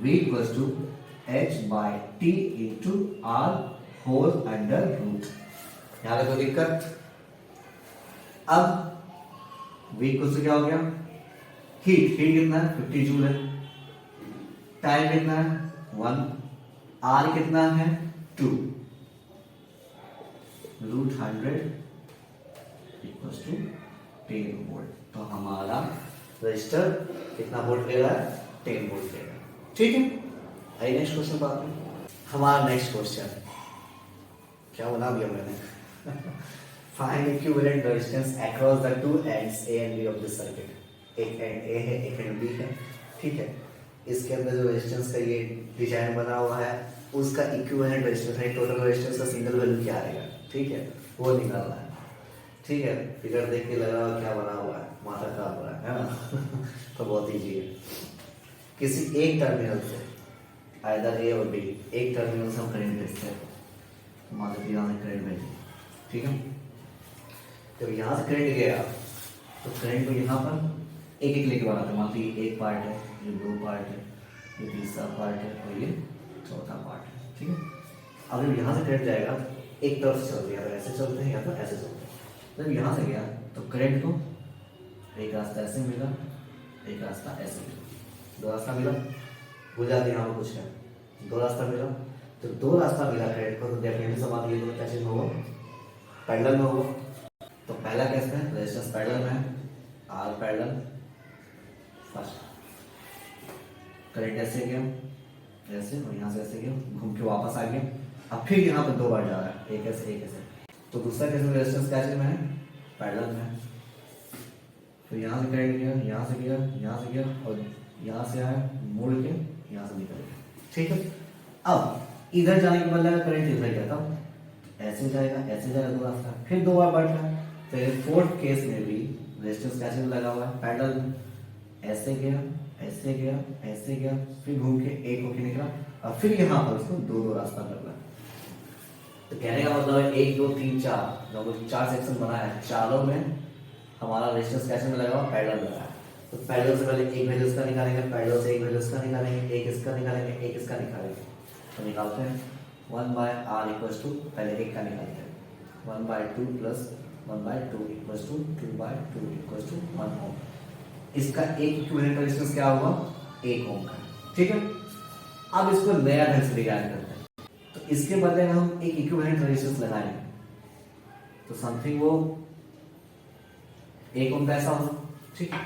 V equals to H by T into R whole under root. यहां कोई दिक्कत। अब V इक्वल्स टू क्या हो गया, हीट, हीट कितना है 50 जूल है, टाइम कितना है 1, R कितना है 2, रूट 100 इक्वल्स टू 10 वोल्ट। तो हमारा रजिस्टर कितना वोल्ट ले रहा है, 10 वोल्ट ले रहा है। ठीक है, आइए नेक्स्ट क्वेश्चन बात में। हमारा नेक्स्ट क्वेश्चन क्या बना दिया मैंने find equivalent resistance across the two ends A and B of this circuit. एक एंड ए है, एक एंड बी है। ठीक है, इसके अंदर जो रेजिस्टेंस का ये डिजाइन बना हुआ है, उसका इक्विवेलेंट रेजिस्टेंस है, टोटल रेजिस्टेंस का सिंगल वैल्यू क्या आएगा, ठीक है, वो निकालना है। ठीक है, फिगर देख के लग रहा है क्या बना हुआ है, माथा खराब हो रहा है ना तो बहुत इजी है। किसी एक टर्मिनल से आइदर ए और बी, एक टर्मिनल से हम करंट भेजते हैं, तो मान लीजिए यहाँ से करंट भेजिए। ठीक है, जब यहाँ से करंट गया, तो करंट को यहाँ पर एक एक लेके बनाते हैं। मान लीजिए एक पार्ट है, ये दो पार्ट है, ये तीसरा पार्ट है और ये चौथा पार्ट है। ठीक है, अब जब यहाँ से करंट जाएगा, एक तरफ से चल रही है, ऐसे चलते हैं या तो ऐसे चलते हैं। जब यहाँ से गया तो करंट को एक रास्ता ऐसे मिला, एक रास्ता ऐसे मिला, दो रास्ता मिला, भूल जाते यहाँ पर कुछ है, दो रास्ता मिला। तो दो रास्ता मिला करंट को, तो डेफिनेटली समान ये दोनों क्या चीज में होगा, पैरेलल में होगा। तो पहला केस में रेजिस्टेंस पैरेलल में है, आर पैरेलल, फर्स्ट करंट ऐसे गया, ऐसे, और यहाँ से ऐसे गया, घूम के वापस आ गया। अब फिर यहाँ पर दो बार जा रहा है, एक ऐसे एक ऐसे। तो दूसरा केस में रेजिस्टेंस क्या चीज में है, पैरेलल में है। तो यहाँ से करंट गया, यहाँ से गया, यहाँ से गया, और यहाँ से आया, मुड़ के यहाँ से निकल गया। ठीक है, अब इधर जाने के बदले में करंट इधर गया, तब ऐसे जाएगा, ऐसे जाएगा, दो रास्ता, फिर दो बार बढ़ रहा है। तो फोर्थ केस में भी रेजिस्टेंस क्या चीज लगा हुआ है, पैरेलल में, ऐसे गया, ऐसे गया, ऐसे गया, फिर घूम के एक होके निकला, और फिर यहाँ पर उसको दो दो रास्ता करना है। तो कहने का मतलब है 1 2 3 4, मतलब 4 सेक्शन बनाया है, चारों में हमारा रेजिस्टेंस कैसे में लगा हुआ, पैरेलल लगा है। तो पैरेलल से पहले एक वैल्यू इसका निकालेंगे, पैरेलल से एक वैल्यू इसका निकालेंगे, एक इसका निकालेंगे, एक इसका निकालेंगे। तो निकालते हैं 1/r इक्वल्स टू, पहले एक का निकालते हैं, 1/2 plus 1/2 equals to 2/2 equals to 1 ohm. इसका एक इक्विवेलेंट रेजिस्टेंस क्या होगा, 1 ओम का। ठीक है, अब इसको नया ढंग से डिजाइन करते हैं। तो इसके बदले में हम एक इक्विवेलेंट रेजिस्टेंस लगाएंगे, तो समथिंग वो 1 ओम का ऐसा होगा। ठीक है,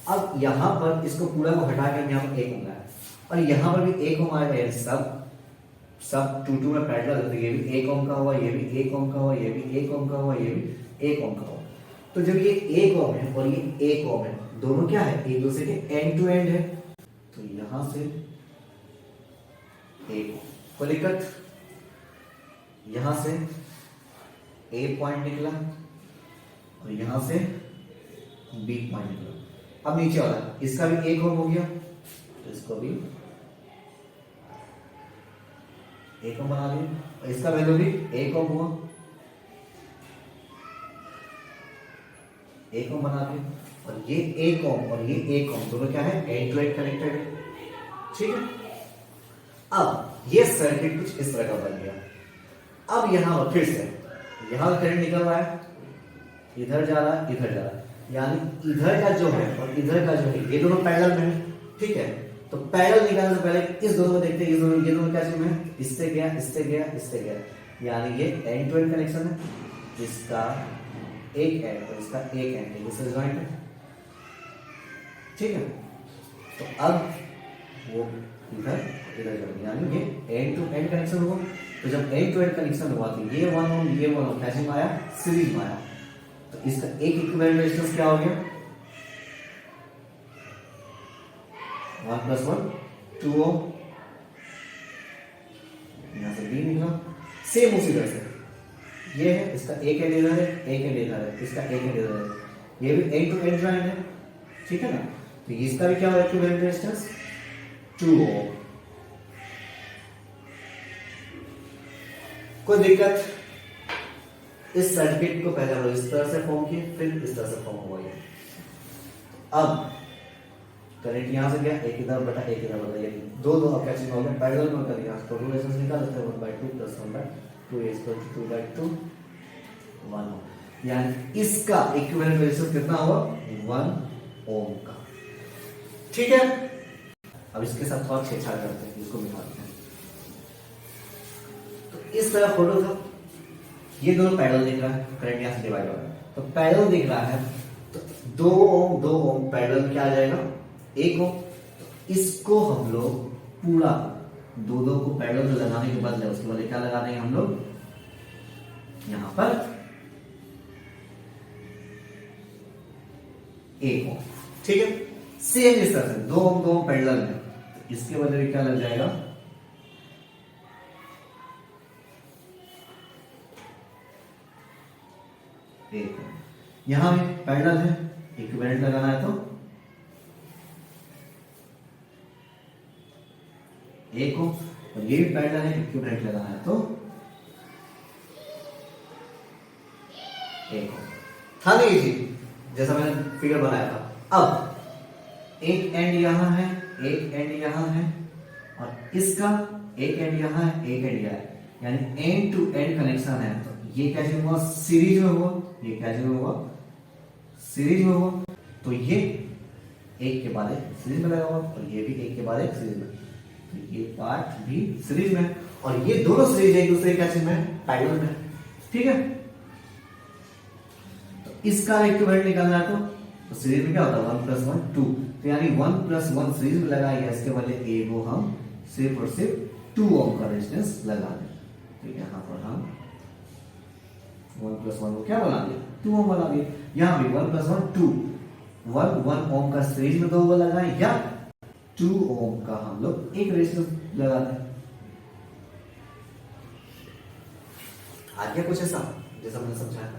अब यहाँ पर इसको पूरा को हटा के यहाँ पर 1 ओम है, और यहाँ पर भी 1 ओम आएगा, सब 2 2 में पैरेलल है। तो ये भी 1 ओम का हुआ, ये भी 1 ओम का हुआ, ये भी 1 ओम का हुआ, ये भी 1 ओम का हुआ। तो जब ये 1 ओम है और ये 1 ओम है, दोनों क्या है, एक दूसरे के एंड टू एंड है। तो यहां से एक को दिक्कत, यहां से ए पॉइंट निकला और यहां से बी पॉइंट निकला। अब नीचे वाला इसका भी एक ओम हो गया, तो इसको भी एक ओम बना लिया और इसका वैल्यू भी एक ओम हुआ, एक ओम बना लिया। और ये एक ओम और ये एक ओम दोनों क्या है, एंड टू एंड कनेक्टेड है, ठीक है। अब ये सर्किट कुछ इस तरह का बन गया। अब यहां फिर से यहां करंट निकल रहा है, इधर जा रहा है, इधर जा रहा है, यानी इधर का जो है और इधर का जो है ये दोनों पैरेलल में है, ठीक है। तो पैरेलल निकालने से पहले इस दोनों को देखते हैं, ये दोनों क्या चीज में, इससे गया, इससे गया, इससे गया, यानी ये एंड टू एंड कनेक्शन है, इसका एक एंड और इसका एक एंड इससे ज्वाइंट है, ठीक है। तो अब वो इधर इधर जाएगा, यानी ये एंड टू एंड कनेक्शन हुआ। तो जब एंड टू एंड कनेक्शन हुआ तो ये वन ओम ये वन ओम कैसे आया, सीरीज में आया। तो इसका एक इक्विवेलेंट रेजिस्टेंस क्या हो गया, 1 + 1 2 ओम, यहां से बी निकला। सेम उसी तरह से ये है, इसका एक एंड इधर है, एक एंड इधर है, इसका एक एंड इधर है, ये भी एंड टू एंड ज्वाइंट है, ठीक है ना। तो इसका भी क्या होगा इक्विवेलेंट रेजिस्टेंस 2 ओम। कोई दिक्कत, इस सर्किट को पहले हम लोग इस तरह से फॉर्म किए, फिर इस तरह से फॉर्म हुआ। ये अब करंट यहां से गया, एक इधर बटा एक इधर बटा, ये दो दो अब क्या चीज हो गया, पैरेलल में कर दिया। टोटल रेजिस्टेंस निकाल लेते हैं 1/2 + 1/2 is equal to 2/2 1 यानी इसका इक्विवेलेंट रेजिस्टेंस कितना हुआ, 1 ओम का, ठीक है। अब इसके साथ थोड़ा छेड़छाड़ करते हैं, इसको मिटाते हैं। तो इस तरह फोटो था, ये दोनों पैरेलल दिख रहा है, करंट यहां से डिवाइड हो रहा है, तो पैरेलल दिख रहा है, तो 2 ओम पैरेलल क्या आ जाएगा, 1 ओम। तो इसको हम लोग पूरा दो को पैरेलल लगाने के बदले उसके बदले क्या लगा देंगे हम लोग, यहां पर 1 ओम, ठीक है। सेम इस तरह से 2 ओम पैरेलल में, तो इसके बदले क्या लग जाएगा, 1 ओम। यहां भी पैरेलल है, इक्विवेलेंट लगाना है तो 1 ओम, और ये भी पैरेलल है, इक्विवेलेंट लगाना है तो 1 ओम। था नहीं जी, जैसा मैंने फिगर बनाया था। अब एक एंड यहां है, एक एंड यहां है, और इसका एक एंड यहां है, एक एंड यहां है, यानी एंड टू एंड कनेक्शन है। तो ये कैसे हुआ, सीरीज में हुआ, ये कैसे हुआ, सीरीज में हुआ। तो ये एक के बाद एक सीरीज में लगा हुआ, और ये भी एक के बाद एक सीरीज में, तो ये पार्ट भी सीरीज में, और ये दोनों सीरीज एक दूसरे क्या चीज में, पैरेलल में, ठीक है। तो इसका इक्विवेलेंट निकालना है तो सीरीज में क्या होता है, 1 + 1 2, तो यानी 1 + 1 सीरीज में लगाया गया, इसके बदले ए को हम सिर्फ और सिर्फ 2 ओम का रेजिस्टेंस लगा दें। तो यहां पर हम 1 + 1 को क्या बना दिया, 2 ओम बना दिया। यहां भी 1 + 1 2, 1 ओम का सीरीज में 2 लगाए, या 2 ओम का हम लोग एक रेजिस्टेंस लगा दें। आ गया कुछ ऐसा जैसा मैंने समझाया।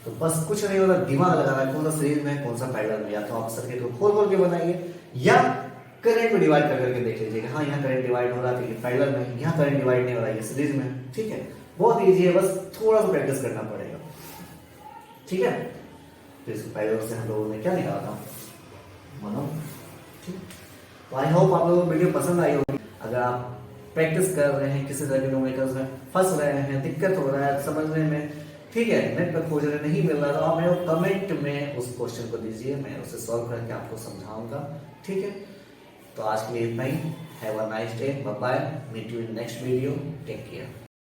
तो बस कुछ नहीं होता, दिमाग लगाना है, कौन सा सीरीज में कौन सा पैरेलल में, या तो आप सर्किट को खोल के बनाइए, या करंट में डिवाइड करके देख लीजिए, हाँ यहाँ करंट डिवाइड हो रहा है, पैरेलल में, यहाँ करंट डिवाइड नहीं हो रहा है, सीरीज में, ठीक है। बहुत इजी है, बस थोड़ा सा प्रैक्टिस करना पड़ेगा, ठीक है। तो इस पैरेलल से हम लोगों ने क्या निकाला था, 1 ओम, ठीक। तो आई होप आप लोगों को वीडियो पसंद आई होगी। अगर आप प्रैक्टिस कर रहे हैं, किसी तरह के न्यूमेरिकल्स में फंस रहे हैं, दिक्कत हो रहा है समझने में, ठीक है, नेट पर खोज रहे नहीं मिल रहा, तो आप मेरे को कमेंट में उस क्वेश्चन को दीजिए, मैं उसे सॉल्व करके आपको समझाऊंगा, ठीक है। तो आज के लिए इतना ही। Have a nice day, bye bye, meet you in next video, take care.